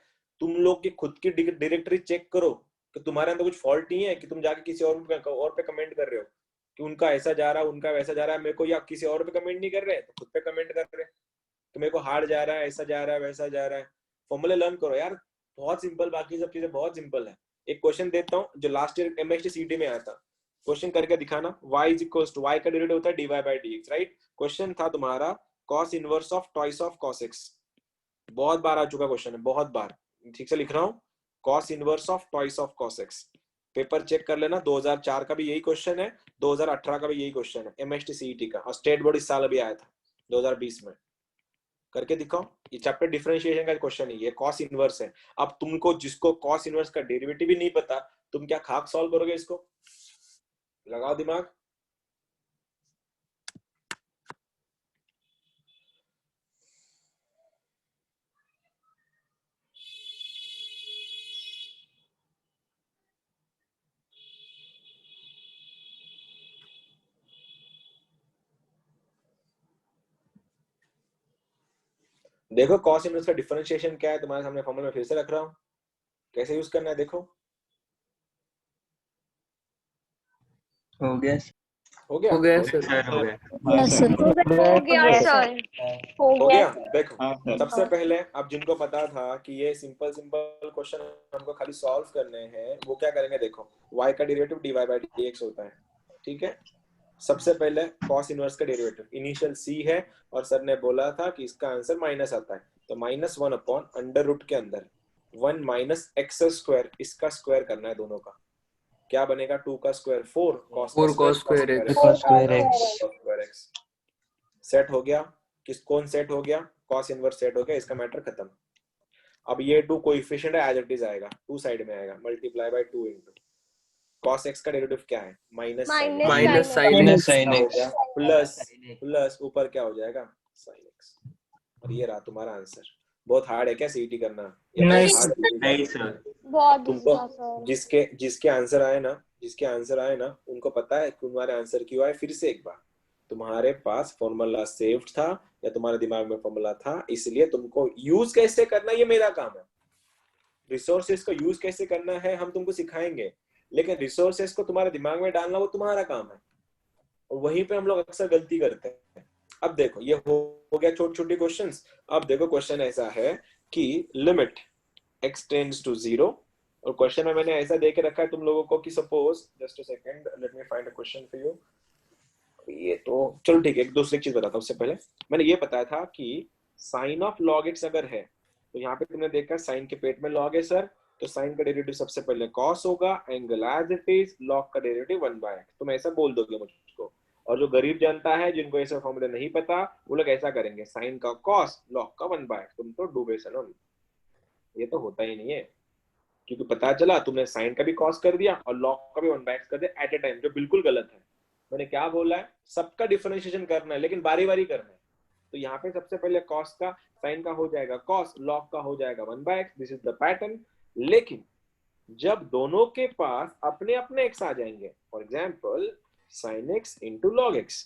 तुम लोग की खुद की डायरेक्टरी चेक करो कि तुम्हारे अंदर कुछ फॉल्ट नहीं है कि तुम जाके किसी और पे कमेंट कर रहे हो कि उनका ऐसा जा रहा है, उनका वैसा जा रहा है, मेरे को, या किसी और पे कमेंट नहीं कर रहे तो खुद पे कमेंट कर रहे कि मेरे को हार्ड जा रहा है, ऐसा जा रहा है, वैसा जा रहा है। फॉर्मूले लर्न करो यार, बहुत सिंपल, बाकी सब चीजें बहुत सिंपल है। एक क्वेश्चन देता हूँ जो लास्ट ईयर एमएसटी सीटी में आया था, क्वेश्चन करके दिखाना। y is equals to, y का डेरिवेटिव होता है dy by dx, right. Question था तुम्हारा cos inverse of twice of cos x। बहुत बार आ चुका क्वेश्चन है, बहुत बार, ठीक से लिख रहा हूँ, cos inverse of twice of cos x। Paper check कर लेना, 2004 का भी यही क्वेश्चन है, 2018 का भी यही क्वेश्चन है एमएसटी सीईटी का, और स्टेट बोर्ड इस साल अभी आया था 2020 में। करके दिखाओ, ये चैप्टर डिफरेंशिएशन का क्वेश्चन है, ये cos इनवर्स है। अब तुमको जिसको cos इनवर्स का डेरिवेटिव भी नहीं पता, तुम क्या खाक सॉल्व करोगे इसको? लगाओ दिमाग। देखो cos इनवर्स का डिफरेंशिएशन क्या है, तुम्हारे सामने फॉर्मूला में फिर से रख रहा हूं, कैसे यूज करना है देखो।
हो गया
हो गया?
हो गया सर।
हो गया।
हो गया सर।
हो गया। देखो
हाँ सर।
सबसे पहले अब जिनको पता था कि ये सिंपल सिंपल क्वेश्चन हमको खाली सॉल्व करने हैं, वो क्या करेंगे, देखो y का डेरिवेटिव dy by dx होता है, ठीक है। सबसे पहले cos इनवर्स का डेरिवेटिव इनिशियल c है, और सर ने बोला था कि इसका आंसर माइनस आता है, तो -1 अपॉन अंडर रूट के अंदर 1 माइनस एक्स स्क्वायर, इसका स्क्वायर करना है दोनों का। क्या बनेगा, 2 का स्क्वायर 4, cos का
4 cos square x।
Square x। Set हो गया, किस कौन सेट हो गया, cos इनवर्स सेट हो गया, इसका मैटर खत्म। अब ये 2 कोएफिशिएंट है, एज इट इज आएगा, 2 साइड में आएगा, multiply by 2 into cos x का डेरिवेटिव क्या है, माइनस
sin x
प्लस ऊपर क्या हो जाएगा, sin x। और ये रहा तुम्हारा आंसर। बहुत हार्ड है क्या सीईटी करना?
नहीं
नहीं सर।
तुमको जिसके आंसर आए ना उनको पता है तुम्हारे आंसर क्यों आए। फिर से एक बार, तुम्हारे पास फॉर्मूला सेव्ड था या तुम्हारे दिमाग में फॉर्मूला था, इसलिए तुमको यूज कैसे करना ये मेरा काम है। रिसोर्सेज को यूज कैसे करना है हम तुमको सिखाएंगे, लेकिन रिसोर्सेज को तुम्हारे दिमाग में डालना वो तुम्हारा काम है, और वहीं पे हम लोग अक्सर गलती करते हैं। अब देखो ये हो गया छोटी छोटी क्वेश्चंस। अब देखो क्वेश्चन ऐसा है कि लिमिट x टेंड्स टू 0, और क्वेश्चन में मैंने ऐसा दे के रखा है तुम लोगों को कि suppose, just a second, let me find a question for you. ये तो चलो ठीक है, एक दूसरी चीज बताता हूं। उससे पहले मैंने ये बताया था कि साइन ऑफ log x अगर है, तो यहाँ पे तुमने देखा साइन के पेट में log है सर, तो साइन का डेरिवेटिव सबसे पहले cos होगा, angle as it is, log का डेरिवेटिव 1/x। तुम ऐसा बोल दोगे मुझको, और जो गरीब जनता है जिनको ऐसा फॉर्मूला नहीं पता, वो लोग ऐसा करेंगे, साइन का cos, log का 1/x। तुम तो डूबे सनम, ये तो होता ही नहीं है, क्योंकि पता चला तुमने साइन का भी cos कर दिया और log का भी 1/x कर दिया एट ए टाइम, जो बिल्कुल गलत है। मैंने क्या बोला है, सबका डिफरेंशिएशन करना है, लेकिन बारी बारी करना है। तो यहाँ पे सबसे पहले cos का, साइन का हो जाएगा cos, log का हो जाएगा 1/x। This is the pattern. लेकिन जब दोनों के पास अपने अपने x आ जाएंगे, for example sin x into log x,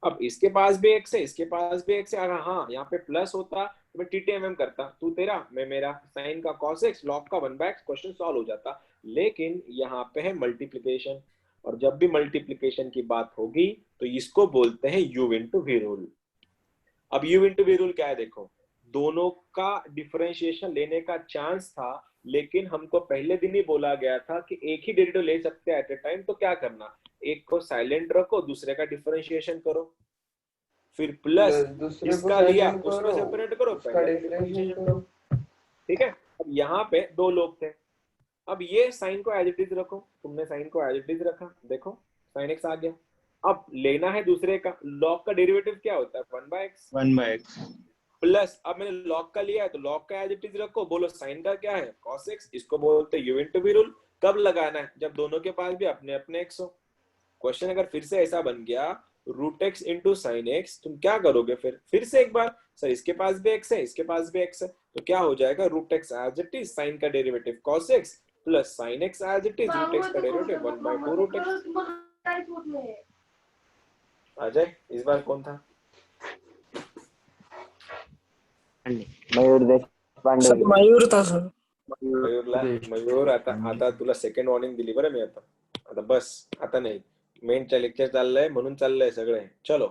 अब इसके पास भी x है, इसके पास भी x है, अगर हाँ यहाँ पे प्लस होता तो मैं TTMM करता, तू तेरा मैं मेरा, साइन का cos x, log का 1/x, क्वेश्चन सॉल्व हो जाता। लेकिन यहाँ पे है मल्टीप्लिकेशन, और जब भी मल्टीप्लिकेशन की बात होगी तो इसको बोलते हैं u इंटू v रूल। अब u इंटू v रूल क्या है, देखो दोनों का डिफरेंशिएशन लेने का चांस था, लेकिन हमको पहले दिन ही बोला गया था कि एक ही डेरिवेटिव ले सकते हैं एट ए टाइम। तो क्या करना, एक को साइलेंट रखो, दूसरे का डिफरेंशिएशन करो, फिर प्लस इसका लिया उसको सेपरेट करो, पहले डिफरेंशिएशन करो, ठीक है। अब यहाँ पे दो लोग थे, अब ये साइन को एज इट इज रखो, तुमने साइन को एज इट इज रखा, देखो साइन एक्स आ गया। अब लेना है दूसरे का, log का डेरिवेटिव क्या होता है, 1/x प्लस, अब मैंने log का लिया है तो log का एज इट इज रखो, बोलो साइन का क्या है, cos x, इसको बोलते हैं u इंटू v रूल। कब लगाना है, जब दोनों के पास भी अपने अपने x हो। क्वेश्चन अगर फिर से ऐसा बन गया root x into sine x, तुम क्या करोगे फिर से एक बार, सर इसके पास भी एक्स है, इसके पास भी एक्स है, तो क्या हो जाएगा, root x as it is, sine का derivative cos x plus sine x as it is, root x का डेरिवेटिव 1/2 रूट एक्स। आ जाए, इस बार कौन था?
मयूर देशपांडे.
सर मयूर था सर.
मयूर आता तुला सेकंड वॉर्निंग दिली बरं मी आता बस, आता नाही, मेन लेक्चर चाललंय म्हणून चाललंय सगळे. चलो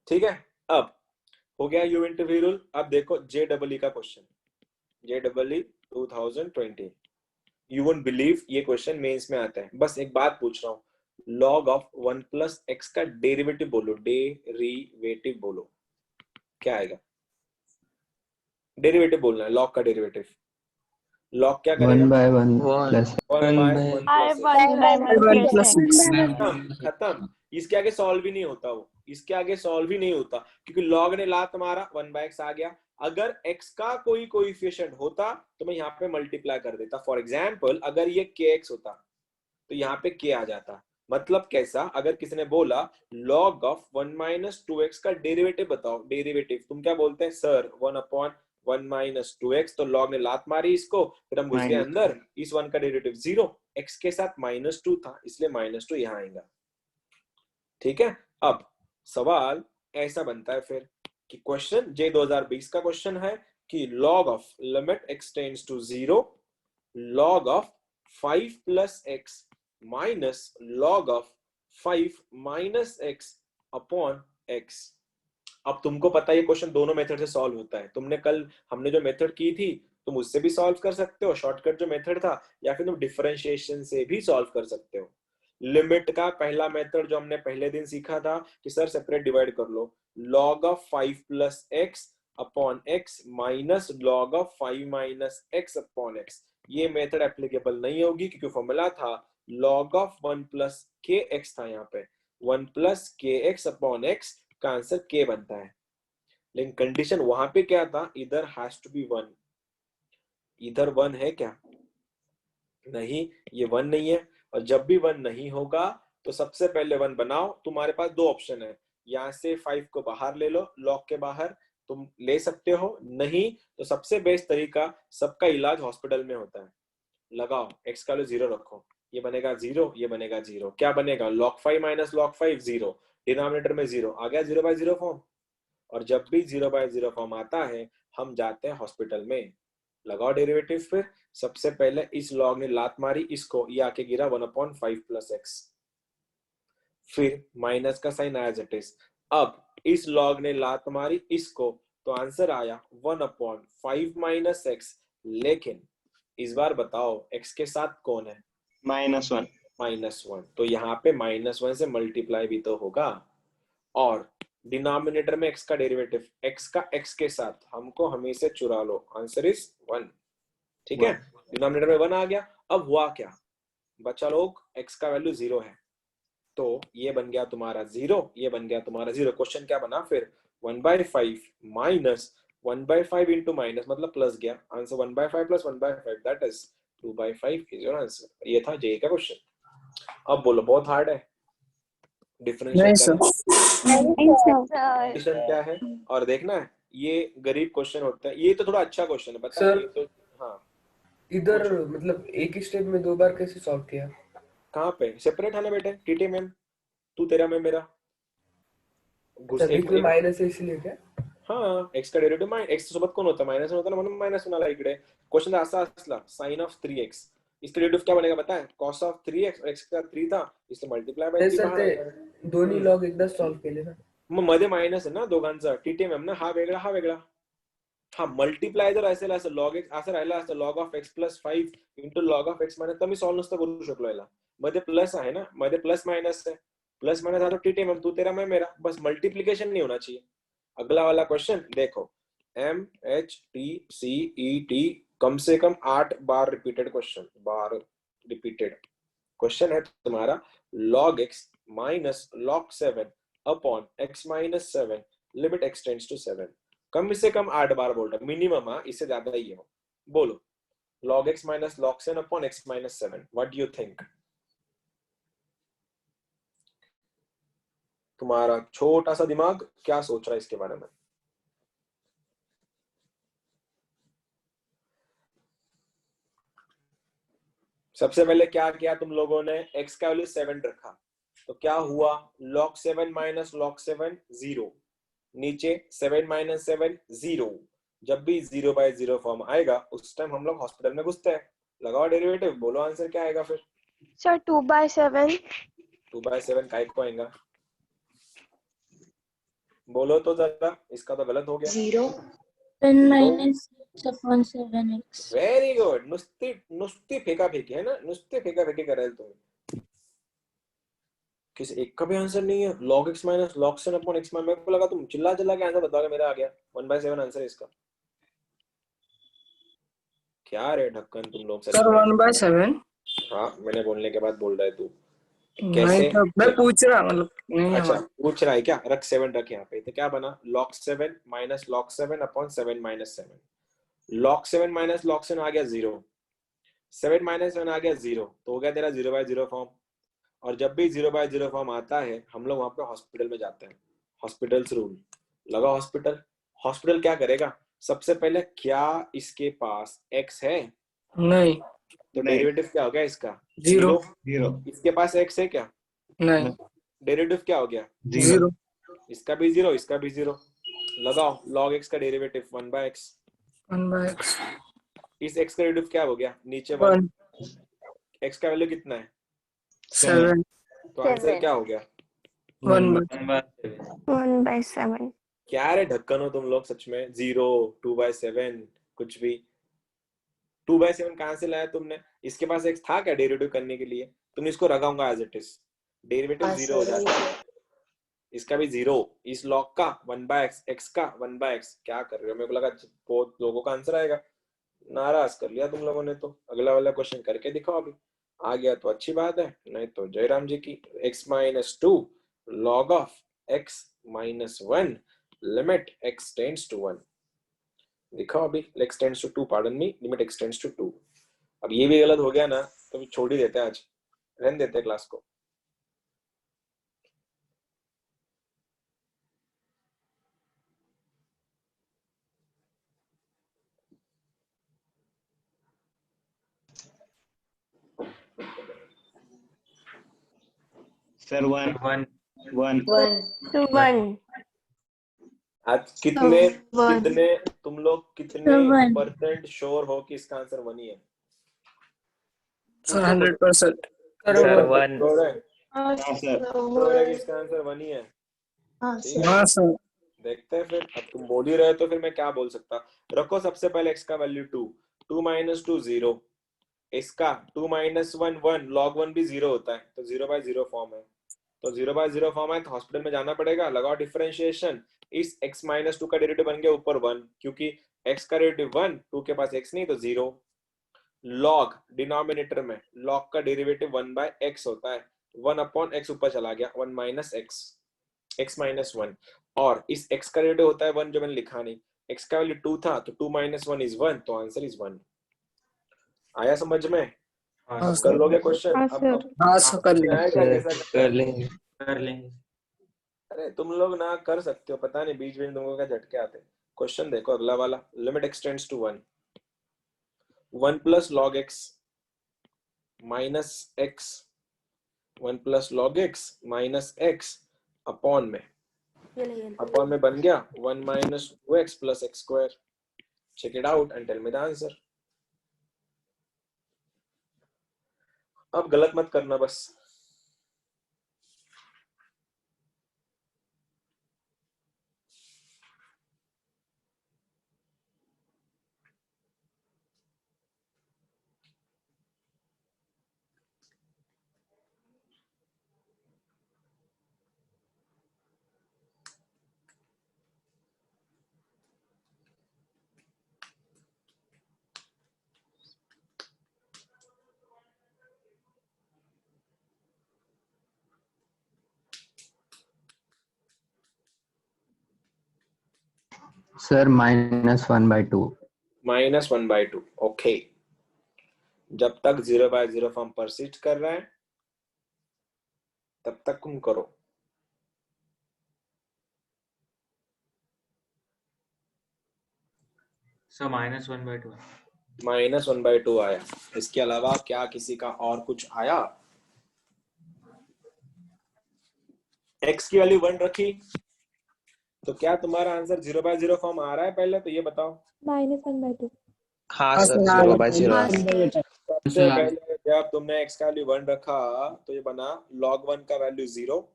ठीक है, अब हो गया यू इंटू वी रूल. अब देखो JEE का question, JEE 2020. You won't believe ये क्वेश्चन मेंस में आता है. बस एक बात पूछ रहा हूँ, लॉग ऑफ 1 प्लस एक्स का डेरिवेटिव बोलो, डेरिवेटिव बोलो, क्या आएगा? डेरिवेटिव बोलना है, लॉग का डेरिवेटिव. लॉग क्या करेगा?
1/1
1
प्लस
1/1
प्लस
खत्म. इसके आगे सॉल्व ही नहीं होता वो, इसके आगे सॉल्व ही नहीं होता, क्योंकि लॉग ने लात मारा 1/x आ गया. अगर x का कोई कोएफिशिएंट होता तो मैं यहाँ पे मल्टीप्लाई कर देता. फॉर एग्जांपल अगर ये kx होता तो यहाँ पे k आ जाता. मतलब कैसा, अगर किसी ने बोला log ऑफ 1 माइनस 2x का डेरिवेटिव बताओ, डेरिवेटिव तुम क्या बोलते हैं सर? 1/1 माइनस 2x, तो log ने लात मारी इसको, फिर हम घुस गए अंदर, इस 1 का डेरिवेटिव 0, x के साथ -2 था इसलिए -2 यहाँ आएगा. ठीक है, अब सवाल ऐसा बनता है फिर कि क्वेश्चन J 2020 का क्वेश्चन है कि log of limit x tends to 0, log of 5 प्लस x minus log of 5 minus x upon x. अब तुमको पता है ये क्वेश्चन दोनों मेथड से सॉल्व होता है. तुमने कल हमने जो मेथड की थी तुम उससे भी सॉल्व कर सकते हो, शॉर्टकट जो मेथड था, या फिर तुम डिफरेंशिएशन से भी सॉल्व कर सकते हो. लिमिट का पहला मेथड जो हमने पहले दिन सीखा था कि सर सेपरेट डिवाइड कर लो, log of 5 plus x upon x minus log of 5 minus x upon x. ये मेथड एप्लीकेबल नहीं होगी क्योंकि फॉर्मूला था log ऑफ 1 प्लस के एक्स था, यहाँ पे 1 प्लस के एक्स अपॉन एक्स का आंसर k बनता है. लेकिन कंडीशन वहां पे क्या था, इधर हैज टू बी 1. इधर 1 है क्या? नहीं, ये 1 नहीं है. और जब भी 1 नहीं होगा तो सबसे पहले 1 बनाओ. तुम्हारे पास दो ऑप्शन है, यहाँ से 5 को बाहर ले लो, लॉग के बाहर तुम ले सकते हो, नहीं तो सबसे बेस्ट तरीका, सबका इलाज हॉस्पिटल में होता है, लगाओ x का वैल्यू 0 रखो, ये बनेगा 0, ये बनेगा 0. क्या बनेगा? log 5 माइनस log 5 0, डिनोमिनेटर में 0 आ गया, 0/0 फॉर्म. और जब भी 0/0 फॉर्म आता है हम जाते हैं हॉस्पिटल में, लगाओ डेरिवेटिव. फिर सबसे पहले इस log ने लात मारी इसको, ये आके गिरा 1/5 प्लस एक्स, फिर माइनस का साइन एज इट इज. अब इस log ने लात मारी इसको, तो आंसर आया 1/5 माइनस एक्स. लेकिन इस बार बताओ x के साथ कौन है?
-1.
-1. तो यहाँ पे -1 से मल्टीप्लाई भी तो होगा. और डिनोमिनेटर में x का डेरिवेटिव, x का x के साथ हमको हमेशा चुरा लो, आंसर इज 1. ठीक है, डिनोमिनेटर में 1 आ गया. अब हुआ क्या बच्चा लोग, x का वैल्यू 0 है, तो ये बन गया तुम्हारा 0, ये बन गया तुम्हारा 0. क्वेश्चन क्या बना फिर? 1/5 माइनस 1/5 इंटू माइनस मतलब प्लस गया, answer 1/5 plus 1/5 that is 2/5 is your answer. ये था जेई का क्वेश्चन. अब बोलो, बहुत हार्ड है डिफरेंशिएशन क्या है? और देखना है, ये गरीब क्वेश्चन होता है, ये तो थोड़ा अच्छा क्वेश्चन है बता.
सर,
ये तो हाँ,
इधर मतलब एक ही स्टेप में 2 बार कैसे सॉल्व किया?
कहाँ पे सेपरेट है ना बेटे, टीटी मैम, तू तेरा मैं मेरा
बीच में माइनस है इसलिए क्या?
हाँ, x का डेरिवेटिव माइनस x सोबत कोण होता, माइनस होता ना, म्हणून माइनस होणार इकडे. क्वेश्चन असा असला sin ऑफ 3x, इसका डेरिवेटिव क्या बनेगा पता है? cos ऑफ 3x, x का 3 था इसलिए मल्टीप्लाई बाय 3 बाहर आएगा.
दोन्ही लॉग एकदा सॉल्व केले ना,
मग मध्ये माइनस आहे ना दोघांचा, टीटी मैम ना, हा वेगळा हा वेगळा. हा मल्टीप्लाय जर असेल असं log x असं राहिला असतं log of x plus 5 into log of x minus, तर मी सॉल्व नसतं करू शकलो याला. मध्ये प्लस आहे ना, मध्ये प्लस माइनस है, प्लस माइनस आ तो टीटी मैम, तू तेरा मैं मेरा, बस मल्टीप्लिकेशन नहीं होना चाहिए. अगला वाला क्वेश्चन देखो, MHTCET कम से कम 8 बार रिपीटेड क्वेश्चन, बार रिपीटेड क्वेश्चन है तुम्हारा. log x माइनस log 7 अपॉन x minus 7 limit x tends to 7. कम से कम 8 बार बोल रहा, मिनिमम. इससे ज्यादा ही है. बोलो, log x माइनस log 7 अपॉन x minus 7, what do you think? तुम्हारा छोटा सा दिमाग क्या सोच रहा है इसके बारे में? सबसे पहले क्या किया तुम लोगों ने? x का वैल्यू 7 रखा, तो क्या हुआ? log 7 माइनस log 7 0, नीचे 7 माइनस 7 0। जब भी 0/0 फॉर्म आएगा उस टाइम हम लोग हॉस्पिटल में घुसते हैं। लगाओ डेरिवेटिव, बोलो आंसर क्या आएगा फिर?
सर 2/7
2/7 काय को आएगा? बोलो तो जरा, इसका तो गलत हो गया।
0
10 minus 7x
वेरी गुड। नुस्ती नुस्ती फेंका फेंकी है ना, नुस्ती फेंका फेंकी कर रहे हो तुम। किस एक का भी आंसर नहीं है। log x माइनस log 7 अपॉन x। मेरे को लगा तुम चिल्ला चिल्ला के आंसर बताओगे, मेरा आ गया 1/7 आंसर है इसका। क्या रे ढक्कन तुम लोग सच
सर
में।
1/7
हाँ, मैंने बोलने के बाद बोल रहा है तू।
नहीं
कैसे?
तो मैं पूछ रहा मतलब नहीं
अच्छा
हमारा
पूछ रहा है क्या? रख 7 रख यहाँ पे, तो क्या बना? log 7 minus log 7 upon 7 minus 7। log 7 minus log 7 आ गया 0, 7 माइनस 7 आ गया 0, तो हो गया तेरा 0/0 फॉर्म। और जब भी 0/0 फॉर्म आता है हम लोग वहां पे हॉस्पिटल में जाते हैं। हॉस्पिटल्स रूल लगा। हॉस्पिटल हॉस्पिटल क्या करेगा? सबसे पहले क्या इसके पास x है?
नहीं
तो डेरिवेटिव क्या हो गया इसका?
0
0
इसके पास x है क्या?
नहीं
डेरिवेटिव क्या हो गया?
0
इसका भी 0, इसका भी 0। लगाओ log x का डेरिवेटिव 1/x।
1/x
इस x का डेरिवेटिव क्या हो गया? नीचे 1।
1
x का वैल्यू कितना है?
7
तो आंसर
7
क्या हो गया?
1/7
क्या रे ढक्कन हो तुम लोग सच में। 0, 2/7 कुछ भी। 2/7 कहां से लाया तुमने? इसके पास x था क्या डेरिवेटिव करने के लिए? तुम इसको लगाऊंगा एज इट इज, डेरिवेटिव 0 हो जाता है। इसका भी 0, इस log का 1/x, x का 1/x। क्या कर रहे हो? मेरे को लगा बहुत लोगों का आंसर आएगा। नाराज कर लिया तुम लोगों ने। तो अगला वाला क्वेश्चन करके दिखाओ। अभी आ गया तो अच्छी बात है, नहीं तो जय राम जी की। x minus 2 log of x minus 1 limit x tends to 1। दिखाओ अभी। x tends to 2, pardon me, limit x tends to 2। अब ये भी गलत हो गया ना तो छोड़ ही देते हैं, आज रहने देते हैं क्लास को।
सर 1 1
to 1
आज कितने
one.
कितने तुम लोग कितने
one.
परसेंट श्योर हो कि इसका आंसर 1 ही है?
सर 100%
सर
1
श्योर है?
हाँ सर
श्योर है कि इसका आंसर 1 ही है? ठीक है,
हाँ सर
देखते हैं फिर। अब तुम बोल ही रहे हो तो फिर मैं क्या बोल सकता। रखो सबसे पहले x का वैल्यू 2, 2 माइनस 2 0, इसका 2 माइनस 1 1, log 1 भी 0 होता है, तो 0/0 फॉर्म है। तो 0/0 फॉर्म है तो हॉस्पिटल में जाना पड़ेगा। लगाओ डिफरेंशिएशन। इस x माइनस 2 का डेरिवेटिव बन गया ऊपर 1, क्योंकि x का डेरिवेटिव 1, 2 के पास x नहीं तो 0। log डिनोमिनेटर में log का डेरिवेटिव 1/x होता है, 1 अपॉन x ऊपर चला गया, 1 माइनस x माइनस 1। और इस x का डेरिवेटिव होता है 1, जो मैंने लिखा नहीं। x का वैल्यू 2 था तो 2 माइनस 1 इज 1, तो आंसर इज 1। आया समझ में?
हाँ
कर
सर
लोगे क्वेश्चन?
हाँ
अब
सर।
हाँ सर कर
क्या है, क्या कैसा करते
कर
हैं?
लेंगे कर लेंगे।
अरे तुम लोग ना कर सकते हो, पता नहीं बीच में तुमको क्या झटके आते हैं। क्वेश्चन देखो अगला वाला। Limit x tends to 1, 1 plus log x minus x, 1 plus log x minus x upon में बन गया 1 minus 2x plus x square. Check it out and tell me the answer. अब गलत मत करना बस।
Sir -1/2
-1/2 okay. जब तक 0/0 फॉर्म परसिस्ट कर रहा है तब तक तुम करो।
सर -1/2
-1/2 आया। इसके अलावा क्या किसी का और कुछ आया? x की वैल्यू 1 रखी तो क्या तुम्हारा आंसर 0/0 फॉर्म आ रहा है? पहले तो ये बताओ।
-1/2
हाँ
हाँ
सर,
सर,
0/0।
हाँ सर
सबसे पहले जब तुमने x का वैल्यू 1 रखा तो ये बना log 1 का वैल्यू 0,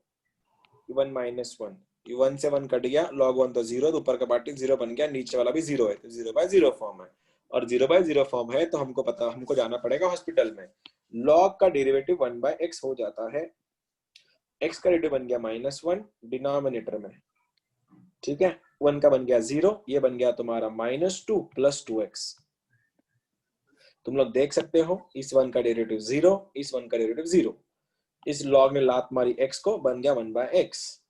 1 - 1, ये 1 से 1 कट गया, log 1 तो 0, तो ऊपर का पार्ट 0 बन गया, नीचे वाला भी 0 है, तो 0/0 फॉर्म है। और 0/0 फॉर्म है तो हमको जाना पड़ेगा हॉस्पिटल में। log का डेरिवेटिव 1/x हो जाता है। x का डेरिवेटिव बन गया -1 डिनोमिनेटर में, ठीक है। 1 का बन गया 0, ये बन गया तुम्हारा -2 + 2x। तुम लोग देख सकते हो इस 1 का डेरिवेटिव 0, इस 1 का डेरिवेटिव 0, इस log ने लात मारी x को, बन गया 1/x,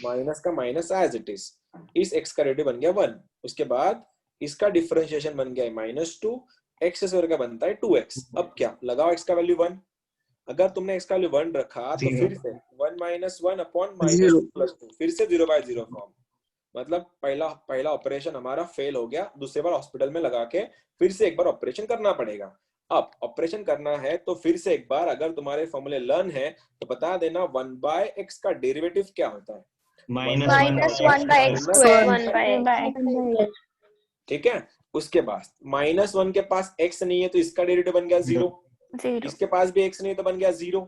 माइनस का माइनस एज इट इज, इस x का डेरिवेटिव बन गया 1, उसके बाद इसका डिफरेंशिएशन बन गया -2, x स्क्वायर का बनता है 2x। अब क्या लगाओ x का वैल्यू 1, अगर तुमने x का वैल्यू 1 रखा तो फिर से 1 - 1 अपॉन -2 + 2, फिर से 0/0 फॉर्म। मतलब पहला ऑपरेशन हमारा फेल हो गया, दूसरे बार हॉस्पिटल में लगा के फिर से एक बार ऑपरेशन करना पड़ेगा। अब ऑपरेशन करना है तो फिर से एक बार, अगर तुम्हारे फॉर्मूले लर्न है तो बता देना 1/x का डेरिवेटिव क्या होता है?
-1/x²।
ठीक है। उसके बाद -1 के पास x नहीं है तो इसका डेरिवेटिव बन गया 0, इसके पास भी x नहीं तो बन गया 0,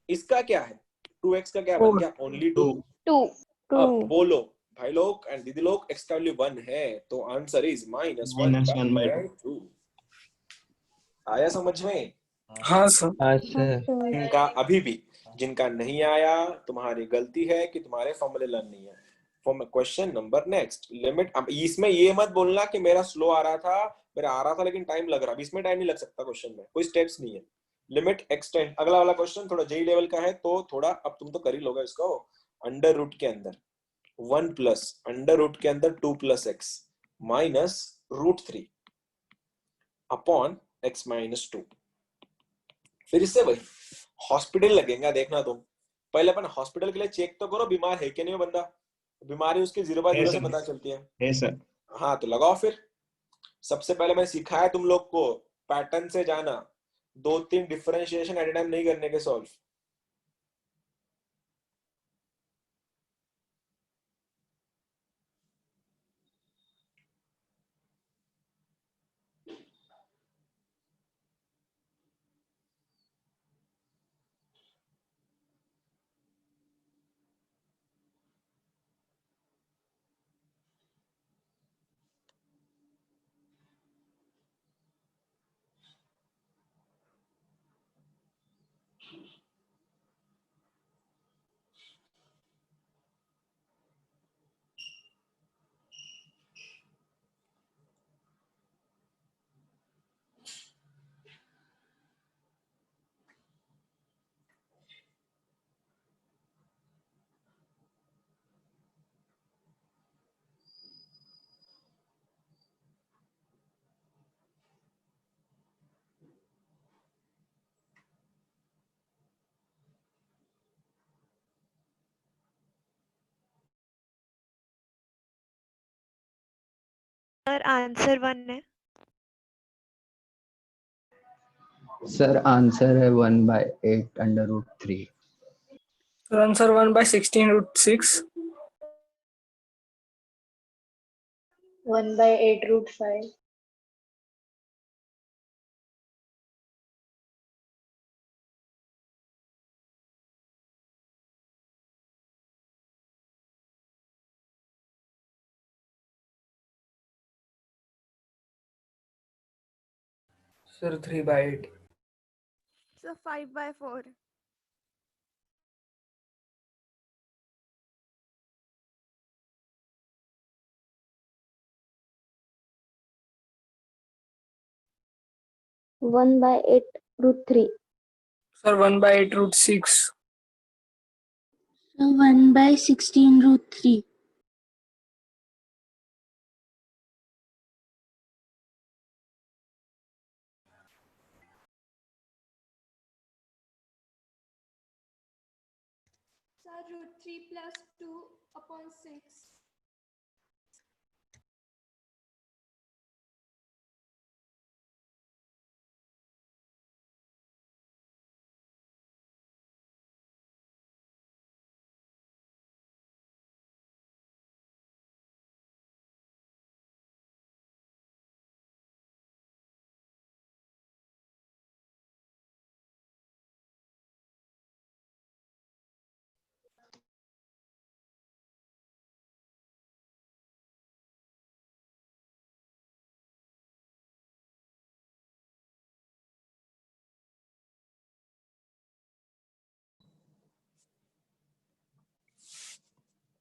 इसका क्या है 2x का क्या बन गया ओनली 2।
2।
अब बोलो भाई लोग एंड दीदी लोग, x का वैल्यू 1 है तो आंसर इज -1/2। आया समझ में?
हाँ सर।
जिनका अभी भी जिनका नहीं आया, तुम्हारी गलती है कि तुम्हारे फॉर्मूले लर्न नहीं है। For question number next limit. अब इसमें ये मत बोलना कि मेरा स्लो आ रहा था, मेरा आ रहा था लेकिन टाइम लग रहा। अब इसमें टाइम नहीं लग सकता, क्वेश्चन में कोई स्टेप्स नहीं है। लिमिट एक्सटेंड, अगला वाला क्वेश्चन थोड़ा जेई लेवल का है तो थोड़ा अब तुम तो कर ही लोगे इसको। अंडर रूट के अंदर 1 प्लस अंडर रूट के अंदर 2 + x माइनस √3 अपॉन x - 2। फिर से वही हॉस्पिटल लगेगा, देखना तुम पहले अपन हॉस्पिटल के लिए चेक तो करो बीमार है कि नहीं बंदा। बीमारी उसकी 0/0 से पता चलती है
सर।
हाँ तो लगाओ फिर। सबसे पहले मैंने सिखाया तुम लोग को पैटर्न से जाना, 2-3 डिफरेंशिएशन एट ए टाइम नहीं करने के सॉल्व।
सर आंसर 1 है।
सर आंसर है 1/8 √3।
Sir answer 1/16√6।
1/8√5।
Sir 3/8।
Sir 5/4।
One by 8√3।
Sir 1/8√6।
1/16√3।
Sir √3 + 2/6।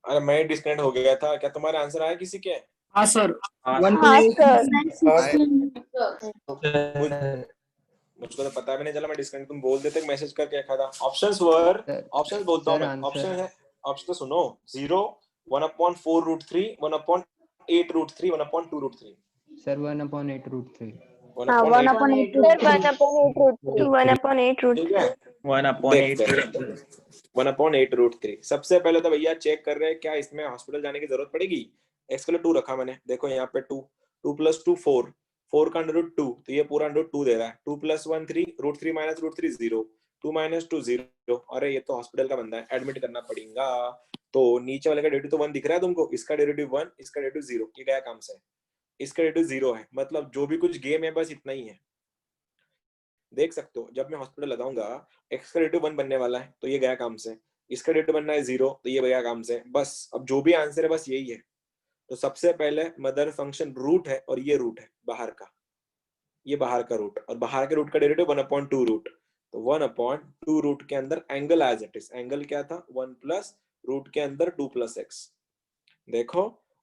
अरे मैं डिस्कनेक्ट हो गया था क्या? तुम्हारा आंसर आया किसी के?
हाँ सर
हाँ
128
sir.
मुझको तो पता भी नहीं चला, मैं डिस्कनेक्ट, तुम बोल देते मैसेज करके रखा था। ऑप्शंस वर,
सर
ऑप्शंस बोलता हूँ
सर
मैं। ऑप्शन
आंसर
है, ऑप्शन तो सुनो। 0, 1/4√3, 1/8√3, 1/2√3।
सर 1/8√3
हाँ 1/8 root 3.
1/8 root 3. 1/8 root
ठीक है, 1/8√3। सबसे पहले तो भैया चेक कर रहे हैं क्या इसमें हॉस्पिटल जाने की जरूरत पड़ेगी। एक्स के लिए 2 रखा मैंने, देखो यहाँ पे 2, 2 + 2 4, 4 का √2, तो ये पूरा √2 दे रहा है। 2 + 1 3, √3 - √3 0, 2 - 2 0। अरे ये तो हॉस्पिटल का बंदा है, एडमिट करना पड़ेगा। तो नीचे वाले का डेरिवेटिव तो 1 दिख रहा है तुमको, इसका डेरिवेटिव 1, इसका डेरिवेटिव 0, ये गया काम से। इसका डेरिवेटिव 0 है, मतलब जो भी कुछ गेम है बस इतना ही है। देख सकते हो जब मैं हॉस्पिटल लगाऊंगा एक्स का डेरिवेटिव 1 बनने वाला है, तो ये गया काम से। इसका डेरिवेटिव बनना है 0, तो ये गया काम से। बस अब जो भी आंसर है बस यही है। तो सबसे पहले मदर फंक्शन रूट है और ये रूट है बाहर का, ये बाहर का रूट, और बाहर के रूट का डेरिवेटिव 1/2 रूट। तो 1/2 रूट के अंदर angle as it is, angle क्या था 1 प्लस रूट के अंदर 2 + x। देखो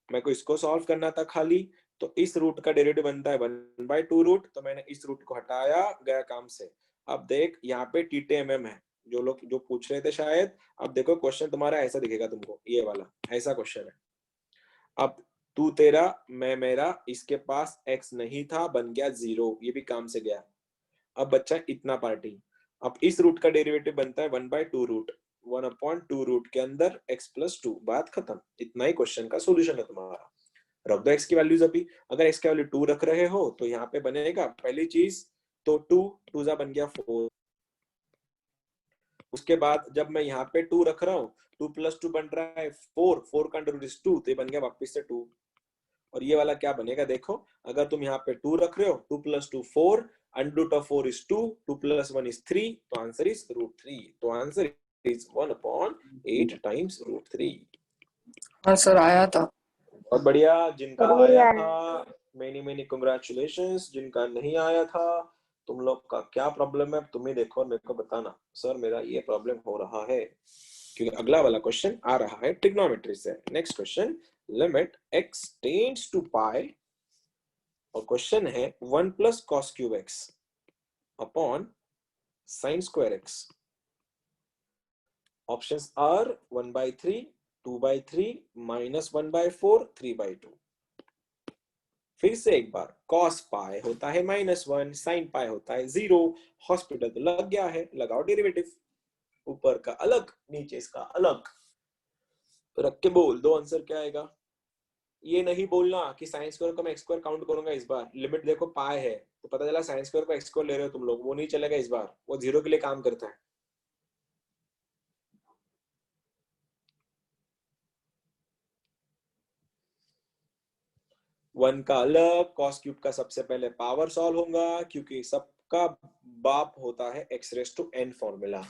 मेरे को इसको सॉल्व करना था खाली, तो इस रूट का डेरिवेटिव बनता है 1/2 रूट, तो मैंने इस रूट को हटाया, गया काम से। अब देख यहाँ पे TTMM है, जो लोग जो पूछ रहे थे शायद। अब देखो क्वेश्चन तुम्हारा ऐसा दिखेगा तुमको, ये वाला ऐसा क्वेश्चन है। अब तू तेरा मैं मेरा, इसके पास x नहीं था, बन गया 0, ये भी काम से गया। अब बच्चा इतना पार्टी, अब इस रूट का डेरिवेटिव बनता है 1/2 रूट, 1/2 रूट के अंदर x + 2, बात खत्म। इतना ही क्वेश्चन का सॉल्यूशन है तुम्हारा। रख दो x की वैल्यूज अभी। अगर x की वैल्यू 2 रख रहे हो तो यहाँ पे बनेगा पहली चीज तो 2, 2 जा बन गया 4। उसके बाद जब मैं यहाँ पे 2 रख रहा हूँ, 2 + 2 बन रहा है 4, 4 का अंडर रूट 2, तो ये बन गया वापस से 2। और ये वाला क्या बनेगा देखो, अगर तुम यहाँ पे 2 रख रहे हो, 2 + 2 4, under root of 4 is 2, 2 + 1 is 3, तो आंसर इज √3। तो आंसर इज 1/8 टाइम्स √3।
हाँ सर आया था।
और बढ़िया, जिनका
और ये
आया
आया।
था मेनी मेनी कंग्रेचुलेशंस, जिनका नहीं आया था तुम लोग का क्या प्रॉब्लम है तुम ही देखो और मेरे को बताना, सर मेरा ये प्रॉब्लम हो रहा है। क्योंकि अगला वाला क्वेश्चन आ रहा है ट्रिग्नोमेट्री से। Next question, limit x tends to pi, और क्वेश्चन है 1 + cos³ x upon sin² x। Options are 1/3, 2/3, -1/4, 3/2। फिर से एक बार, cos पाई होता है -1, sin पाई होता है 0। हॉस्पिटल तो लग गया है, लगाओ डेरिवेटिव, ऊपर का अलग नीचे इसका अलग, तो रख के बोल दो आंसर क्या आएगा। ये नहीं बोलना कि sin² को मैं x² काउंट करूंगा इस बार। लिमिट देखो पाई है तो पता चला sin² को x² ले रहे हो तुम लोग, वो नहीं चलेगा इस बार, वो 0 के लिए काम करता है। वन का अलग, cos³ का सबसे पहले पावर सॉल्व होगा, क्योंकि सबका बाप होता है x⁻n फॉर्मूला।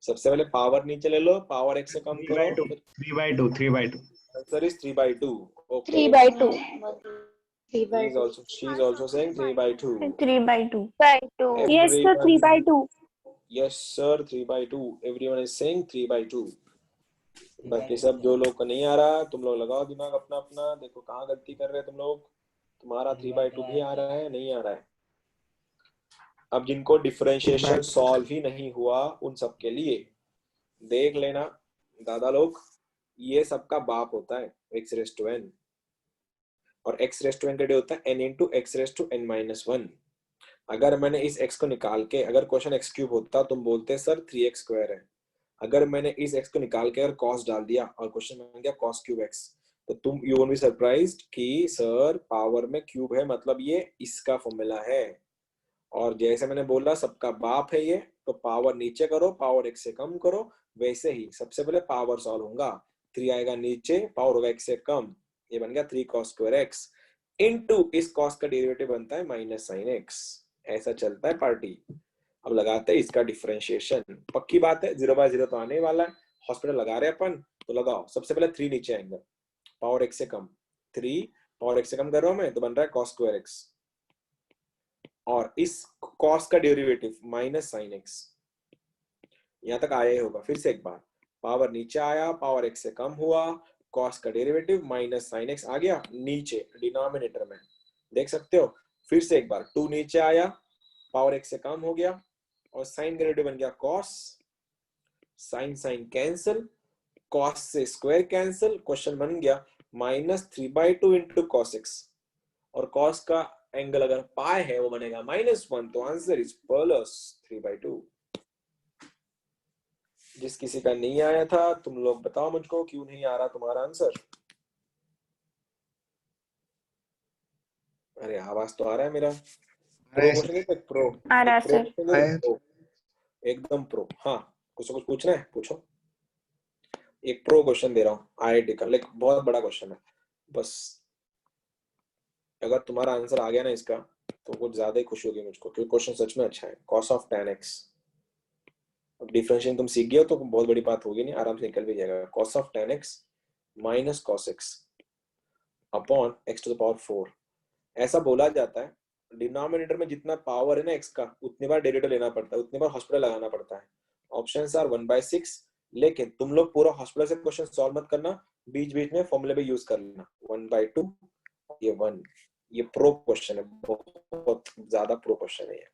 सबसे पहले पावर नीचे ले लो, पावर x से कम करो,
3/2
answer is 3/2। Okay,
3/2.
she is also saying 3/2.
3/2.
Yes sir, 3/2.
Yes sir, 3/2. Everyone is saying 3/2. बाकी सब जो लोग को नहीं आ रहा, तुम लोग लगाओ दिमाग अपना अपना, देखो कहाँ गलती कर रहे हैं तुम लोग। तुम्हारा 3/2 भी आ रहा है, नहीं आ रहा है। अब जिनको डिफरेंशिएशन सॉल्व ही नहीं हुआ उन सब के लिए देख लेना दादा लोग, ये सबका बाप होता है x⁻n, और x⁻n का डे होता है n × x⁻n-1। अगर मैंने इस x को निकाल के, अगर क्वेश्चन x³ होता तुम बोलते सर 3x² है। अगर मैंने इस x को निकाल के अगर cos डाल दिया और क्वेश्चन बन गया cos³ x, तो तुम यू वोंट बी सरप्राइज्ड कि सर पावर में क्यूब है, मतलब ये इसका फॉर्मूला है। और जैसे मैंने बोला सबका बाप है ये, तो पावर नीचे करो, पावर x से कम करो। वैसे ही सबसे पहले पावर सॉल्व होगा, 3 आएगा नीचे, पावर होगा x से कम, ये बन गया 3 cos² x इनटू इस cos का डेरिवेटिव बनता है -sin x। ऐसा चलता है पार्टी। अब लगाते हैं इसका डिफरेंशिएशन, पक्की बात है 0/0 तो आने वाला है। हॉस्पिटल लगा रहे अपन तो लगाओ। सबसे पहले 3 नीचे आएंगे, पावर x से कम, 3 पावर x से कम कर रहा हूं मैं, तो बन रहा है cos² x, और इस cos का डेरिवेटिव -sin x। यहां तक आया ही होगा। फिर से एक बार, पावर नीचे आया, पावर x से कम हुआ, cos का डेरिवेटिव माइनस sin x आ गया नीचे डिनोमिनेटर में, देख सकते हो। फिर से एक बार 2 नीचे आया, पावर x से कम हो गया और sin का डेरिवेटिव बन गया cos, sin sin cancel, cos से स्क्वायर कैंसिल, क्वेश्चन बन गया -3/2 इंटू cos x, और cos का एंगल अगर पाई है वो बनेगा -1, तो आंसर इज +3/2। जिस किसी का नहीं आया था तुम लोग बताओ मुझको क्यों नहीं आ रहा तुम्हारा आंसर। अरे आवाज तो आ रहा है मेरा। प्रो क्वेश्चन देते, प्रो
आ रहा
प्रो
सर।
क्वेश्चन देते, प्रो, एकदम प्रो। हाँ कुछ पूछना है पूछो। एक प्रो क्वेश्चन दे रहा हूँ आईआईटी का, लेकिन बहुत बड़ा क्वेश्चन है। बस अगर तुम्हारा आंसर आ गया ना इसका तो कुछ ज्यादा ही खुशी होगी मुझको, क्योंकि क्वेश्चन सच में अच्छा है। cos ऑफ tan x, अब डिफरेंशिएशन तुम सीख गए हो तो बहुत बड़ी बात होगी नहीं, आराम से निकल भी जाएगा। cos of tan x minus cos x upon x to the power 4। ऐसा बोला जाता है डिनोमिनेटर में जितना पावर है ना x का, उतनी बार डेरिवेटिव लेना पड़ता है, उतनी बार हॉस्पिटल लगाना पड़ता है। ऑप्शंस आर 1/6, लेकिन तुम लोग पूरा हॉस्पिटल से क्वेश्चन सॉल्व मत करना, बीच बीच में फॉर्मूले भी यूज कर लेना। 1/2 ये 1, ये प्रो क्वेश्चन है, बहुत ज्यादा प्रो क्वेश्चन है ये।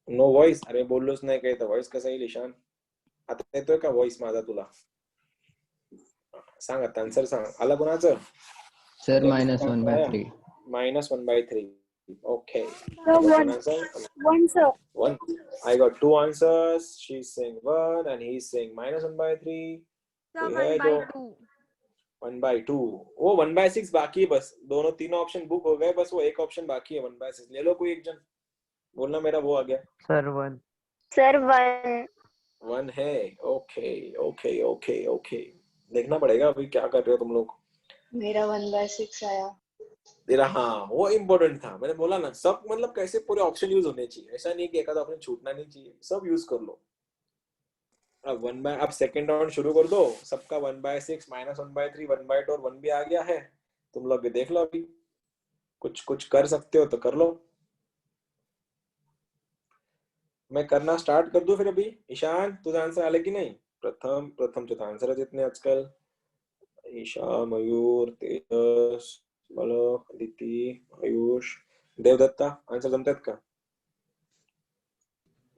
नो वॉइस, अरे बोललोच नाही काही तर वॉइस कसा येईल ईशान? आता येतोय का वॉइस माझा तुला? सांग आता आन्सर सांग, आला कोणाचं?
Sir -1/3.
-1/3. Okay.
Sir, one. One, sir.
1. I got 2 answers. She's saying 1 and he's saying -1/3.
Sir
कोई है
1/2।
1/2। वो 1/6 बाकी है बस, दोनों तीनों ऑप्शन बुक हो गए, बस वो एक ऑप्शन बाकी है 1/6। ले लो कोई एक जन, बोलना मेरा वो आ गया।
सर 1।
Sir, one.
1 है। ओके ओके ओके ओके, देखना पड़ेगा अभी क्या कर रहे हो तुम लोग।
मेरा 1/6 आया।
तेरा, हाँ वो इम्पोर्टेंट था, मैंने बोला ना सब, मतलब कैसे पूरे ऑप्शन यूज होने चाहिए, ऐसा नहीं कि एक आधा ऑप्शन छूटना नहीं चाहिए, सब यूज कर लो। अब सेकंड राउंड शुरू कर दो, सबका 1/6 -1/3 1/2 और 1 भी आ गया है। तुम लोग भी देख लो, अभी कुछ कर सकते हो तो कर लो। मैं करना स्टार्ट कर दूं फिर अभी? ईशान तुझा आंसर आले की नाही? प्रथम तुझा आंसर जितने आजकल ईशा, मयूर, तेजस, बालक, अदिती, आयुष, देवदत्ता आन्सर जमतात का?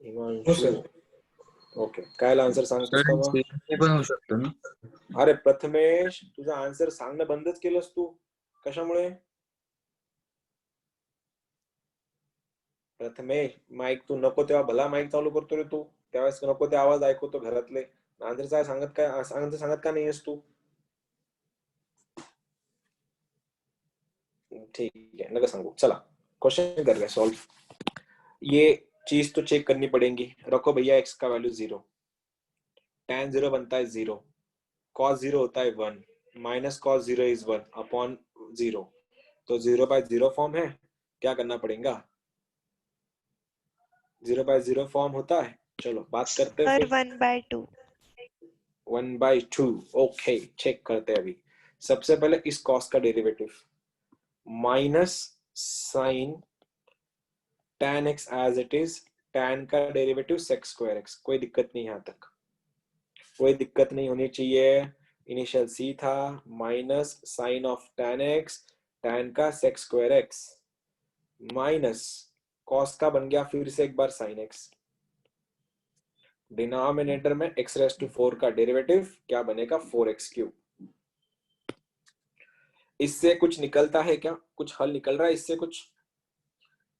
हिमांशु, ओके काय आन्सर सांगतोस का मग?
पण होऊ शकतो ना.
अरे प्रथमेश, तुझा आन्सर सांगणं बंदच केलंस तू, कशामुळे? प्रथमेश, माईक तू नको तेव्हा भला माईक चालू करतो रे तू, त्यावेळेस नको ते आवाज ऐकवतो घरातले। आन्सर सांगत का नाहीयेस तू? ठीक है, नका सांगू, चला क्वेश्चन कर रहे हैं सॉल्व। ये चीज तो चेक करनी पड़ेगी। रखो भैया x का वैल्यू 0, tan 0 बनता है 0, cos 0 होता है 1, माइनस cos 0 इज 1 अपॉन 0, तो 0/0 फॉर्म है। क्या करना पड़ेगा? 0/0 फॉर्म होता है। चलो बात करते हैं
सर
फिर।
1/2।
1/2, ओके चेक करते हैं अभी। सबसे पहले इस cos का derivative minus sine tan x as it is tan का डेरिवेटिव sec स्क्वायर x। कोई दिक्कत नहीं, यहाँ तक कोई दिक्कत नहीं होनी चाहिए। इनिशियल c था minus sine of tan x, tan का sec square x minus cos का बन गया फिर से एक बार sin x। डिनोमिनेटर में x रेज़ टू 4 का डेरिवेटिव क्या बनेगा 4x क्यूब। इससे कुछ निकलता है क्या? कुछ हल निकल रहा है इससे कुछ?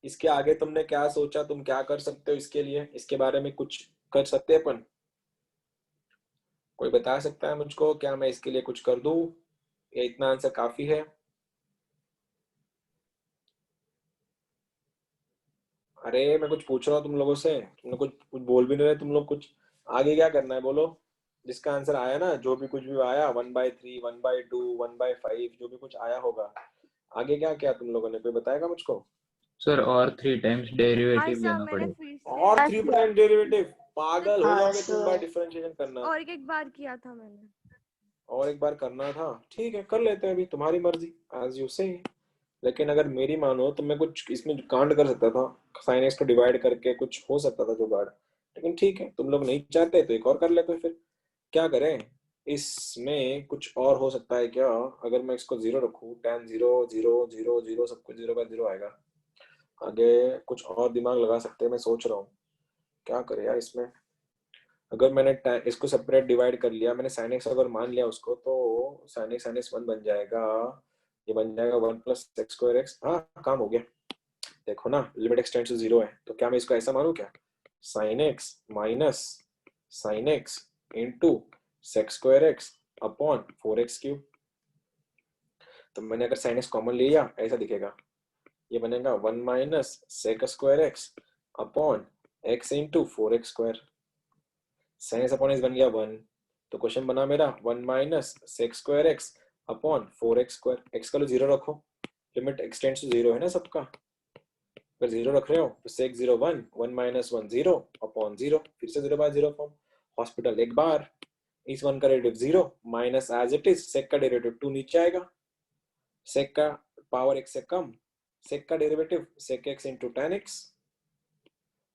इसके आगे तुमने क्या सोचा, तुम क्या कर सकते हो इसके लिए? इसके बारे में कुछ कर सकते हैं अपन? कोई बता सकता है मुझको? क्या मैं इसके लिए कुछ कर दूं या इतना आंसर काफी है? अरे मैं कुछ पूछ रहा हूँ तुम लोगों से, तुम लोग कुछ बोल भी नहीं रहे तुम लोग। कुछ आगे क्या करना है बोलो? जिसका आंसर आया ना, जो भी कुछ भी आया 1/3 1/2 1/5 जो भी कुछ आया होगा, आगे क्या क्या तुम लोगों ने, कोई बताएगा मुझको?
सर और 3 टाइम्स
हाँ
डेरिवेटिव
सर,
लेना
मैंने
पड़ेगा।
फिर से
और 3 टाइम डेरिवेटिव? पागल हो
हाँ,
जाओगे तुम।
सर।
बार डिफरेंशिएशन करना
और एक बार किया था मैंने।
और एक बार करना था, ठीक है कर लेते हैं, अभी तुम्हारी मर्जी, एज यू से। लेकिन अगर मेरी मानो तो मैं कुछ इसमें कांड कर सकता था, साइन एक्स को डिवाइड करके कुछ हो सकता था जुगाड़। लेकिन ठीक है, तुम लोग नहीं चाहते तो एक और कर लेते हैं। फिर क्या करें? इसमें कुछ और हो सकता है क्या? अगर मैं इसको 0 रखूं, tan 0 0 0 0 सब कुछ 0/0 आएगा। आगे कुछ और दिमाग लगा सकते हैं, मैं सोच रहा हूँ क्या करे यार इसमें। अगर मैंने इसको सेपरेट डिवाइड कर लिया, मैंने sin x अगर मान लिया उसको, तो sin x 1 बन जाएगा। ये बन जाएगा 1 + sec स्क्वायर x। हाँ काम हो गया। देखो ना, लिमिट एक्सटेंड्स टू 0 है, तो क्या मैं इसको ऐसा मानूं क्या? sin x minus sin x into sec square x upon 4x cube. तो मैंने अगर sin x कॉमन ले लिया, ऐसा दिखेगा। ये बनेगा 1 - sec square x upon x into 4x square. sin x upon x बन गया 1, तो क्वेश्चन बना मेरा 1 - sec square x upon 4x square. x का लो 0 रखो, लिमिट एक्सटेंड्स टू 0 है ना सबका। अगर 0 रख रहे हो तो sec 0 1, 1 - 1 0 अपॉन 0, फिर से 0/0 फॉर्म। हॉस्पिटल एक बार, इस 1 का derivative 0 minus as it is sec का डेरिवेटिव 2 नीचे आएगा। sec का पावर x से कम, sec का derivative sec x into tan x।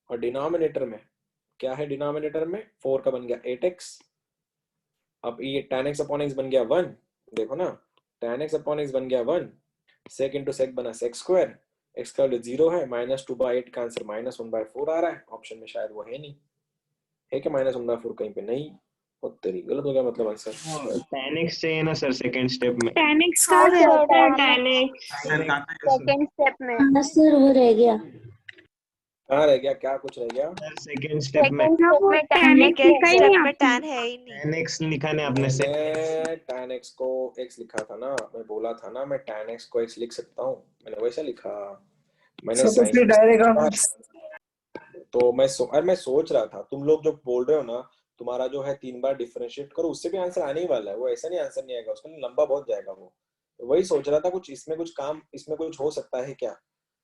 और डिनोमिनेटर में क्या है? डिनोमिनेटर में 4 का बन गया 8x। अब ये tan x अपॉन x बन गया 1। देखो ना, tan x अपॉन x बन गया 1, sec इंटू sec बना sec स्क्वायर। x का वैल्यू 0 है, -2/8 का आंसर -1/4 आ रहा है। ऑप्शन में शायद वो है नहीं, है कि -1/4 कहीं पे नहीं? वो तेरी गलत हो गया मतलब आंसर।
tan x चाहिए ना सर सेकंड स्टेप में।
tan x का हाँ है sir, tan
tan
second step में।
हाँ सर वो रह गया।
कहाँ रह गया? क्या कुछ रह गया?
सेकंड स्टेप में
सेकंड स्टेप में tan x
सेकेंड
लिखा ही नहीं
स्टेप में
आपने।
tan है ही नहीं।
tan x लिखा नहीं आपने से।
मैंने tan x को x लिखा था ना, मैं बोला था ना मैं tan x को x लिख सकता हूँ, मैंने वैसा लिखा। मैंने
सर तो
sin
फिर
x
डायरेक्ट
तो मैं मैं सोच रहा था तुम लोग जो बोल रहे हो ना, तुम्हारा जो है 3 बार डिफरेंशिएट करो, उससे भी आंसर आने ही वाला है। वो ऐसा नहीं आंसर नहीं आएगा, उसका लंबा बहुत जाएगा वो। तो वही सोच रहा था कुछ इसमें कुछ काम, इसमें कुछ हो सकता है क्या?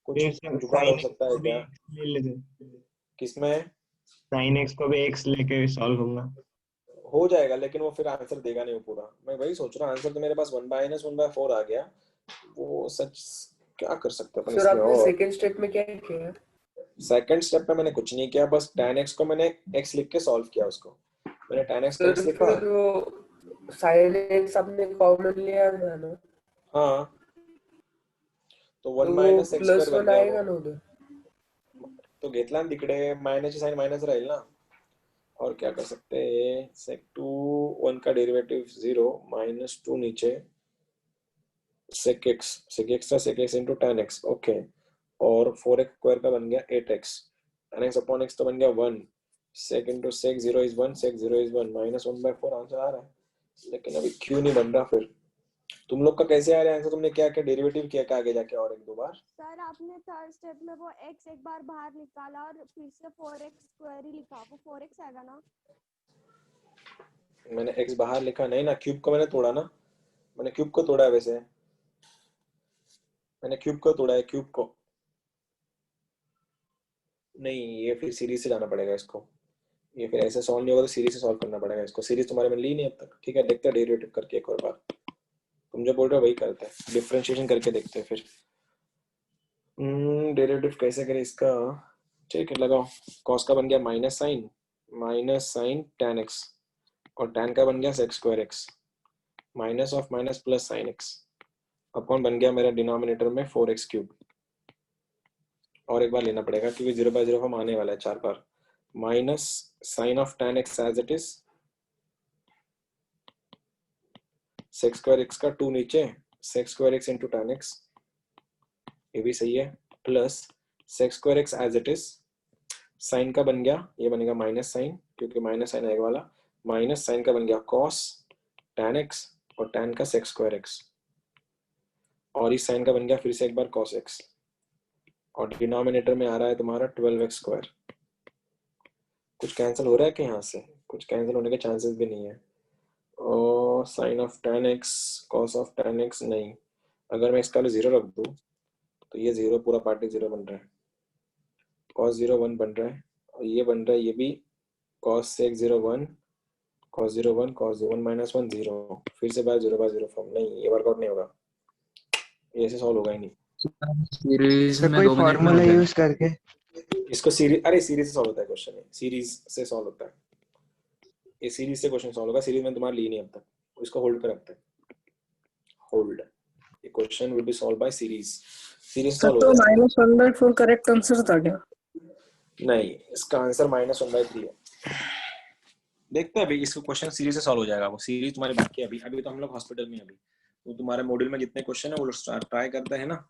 कुछ जुगाड़ हो
sin x
सकता है
को भी
क्या?
x ले लेते।
किसमें?
sin x को भी x लेके सॉल्व होगा।
हो जाएगा, लेकिन वो फिर आंसर देगा नहीं वो पूरा। मैं वही सोच रहा हूँ, आंसर तो मेरे पास 1 - 1/4 आ गया। वो सच क्या कर सकते हैं अपन
सर
इसमें?
आपने
और
सेकंड स्टेप में क्या किया?
सेकंड स्टेप में मैंने कुछ नहीं किया, बस tan x को मैंने x लिख के सॉल्व किया उसको। मैंने tan x को
सर
x लिखा।
फिर वो साइन एक्स आपने कॉमन लिया था ना,
हाँ, तो 1
तो वो
- x स्क्वायर बन
+1
गया
आएगा
वो।
ना उधर।
तो घेतला तिकडे मायनसची साइन मायनस राहील ना। और क्या कर सकते हैं? sec 2 1 का डेरिवेटिव 0 -2 नीचे sec x का sec x into tan x। Okay, और 4x स्क्वायर का बन गया 8x, tan x upon x तो बन गया 1, sec into sec 0 is 1, sec 0 is 1, -1/4 answer आ रहा है। लेकिन अभी क्यों नहीं बन रहा? फिर तुम लोग का कैसे आ रहा है आंसर? तुमने क्या क्या डेरिवेटिव किया क्या आगे जाके और 1-2 बार?
सर आपने थर्ड स्टेप में वो x एक बार बाहर निकाला और फिर से 4x स्क्वायर ही लिखा, वो 4x आएगा ना।
मैंने x बाहर लिखा नहीं ना, क्यूब को मैंने तोड़ा ना। मैंने क्यूब को तोड़ा है, वैसे मैंने क्यूब को तोड़ा है, क्यूब को नहीं। ये फिर सीरीज से जाना पड़ेगा इसको। ये फिर ऐसे सॉल्व नहीं होगा, तो सीरीज से सॉल्व करना पड़ेगा इसको। सीरीज तुम्हारे में ली नहीं अब तक, ठीक है? देखते हैं डेरिवेटिव करके एक और बार। तुम जो बोल रहे हो वही करते हैं, डिफरेंशिएशन करके देखते हैं फिर। डेरिवेटिव कैसे करें इसका? ठीक है, लगाओ। कॉस का बन गया माइनस साइन tan x, और tan का बन गया sec square x, minus of minus plus sign x, upon बन गया मेरा डिनोमिनेटर में 4x क्यूब। और एक बार लेना पड़ेगा क्योंकि 0/0 फॉर्म आने वाला है 4 बार। Minus sine of tan x as it is, sec square x का 2 नीचे, sec square x into tan x, ये भी सही है, plus sec square x as it is, sine का बन गया, ये बनेगा माइनस साइन क्योंकि माइनस साइन आएगा वाला, माइनस साइन का बन गया cos tan x, और tan का sec स्क्वायर x, और इस साइन का बन गया फिर से एक बार cos x, और डिनोमिनेटर में आ रहा है तुम्हारा 12x स्क्वायर। कुछ कैंसिल हो रहा है कि यहाँ से? कुछ कैंसिल होने के चांसेस भी नहीं है। और sine of tan x, cos of tan x नहीं, अगर मैं इसका 0 रख दूं तो ये 0 पूरा पार्ट 0 बन रहा है, cos 0 1 बन रहा है, और ये बन रहा है ये भी cos sec 0 1, cos 0 1, cos 1 minus 1 0, फिर से बार 0/0 फॉर्म, नहीं ये वर्कआउट नहीं होगा, ये ऐसे सॉल्व होगा ही नहीं।
सीरीज में
कोई
2 मिनट में
फॉर्मूला
हो जाएगा।
यूज करके
इसको सीरीज, अरे सीरीज से सॉल्व होता है क्वेश्चन, सीरीज से सॉल्व होता है, ये सीरीज से क्वेश्चन सॉल्व होगा। सीरीज में तुम्हारा ली नहीं अब तक, इसको होल्ड पे रखते हैं, होल्ड, ये question will be solve by series. Series
sir
solve
तो
होता है।
-1/4 करेक्ट आंसर था क्या?
नहीं, इसका आंसर -1/3 है। देखते हैं अभी, इसको क्वेश्चन सीरीज से सॉल्व हो जाएगा, वो सीरीज तुम्हारी बाकी है अभी। अभी तो हम लोग हॉस्पिटल में, अभी वो तुम्हारे मॉड्यूल में जितने क्वेश्चन है वो ट्राई करते हैं ना,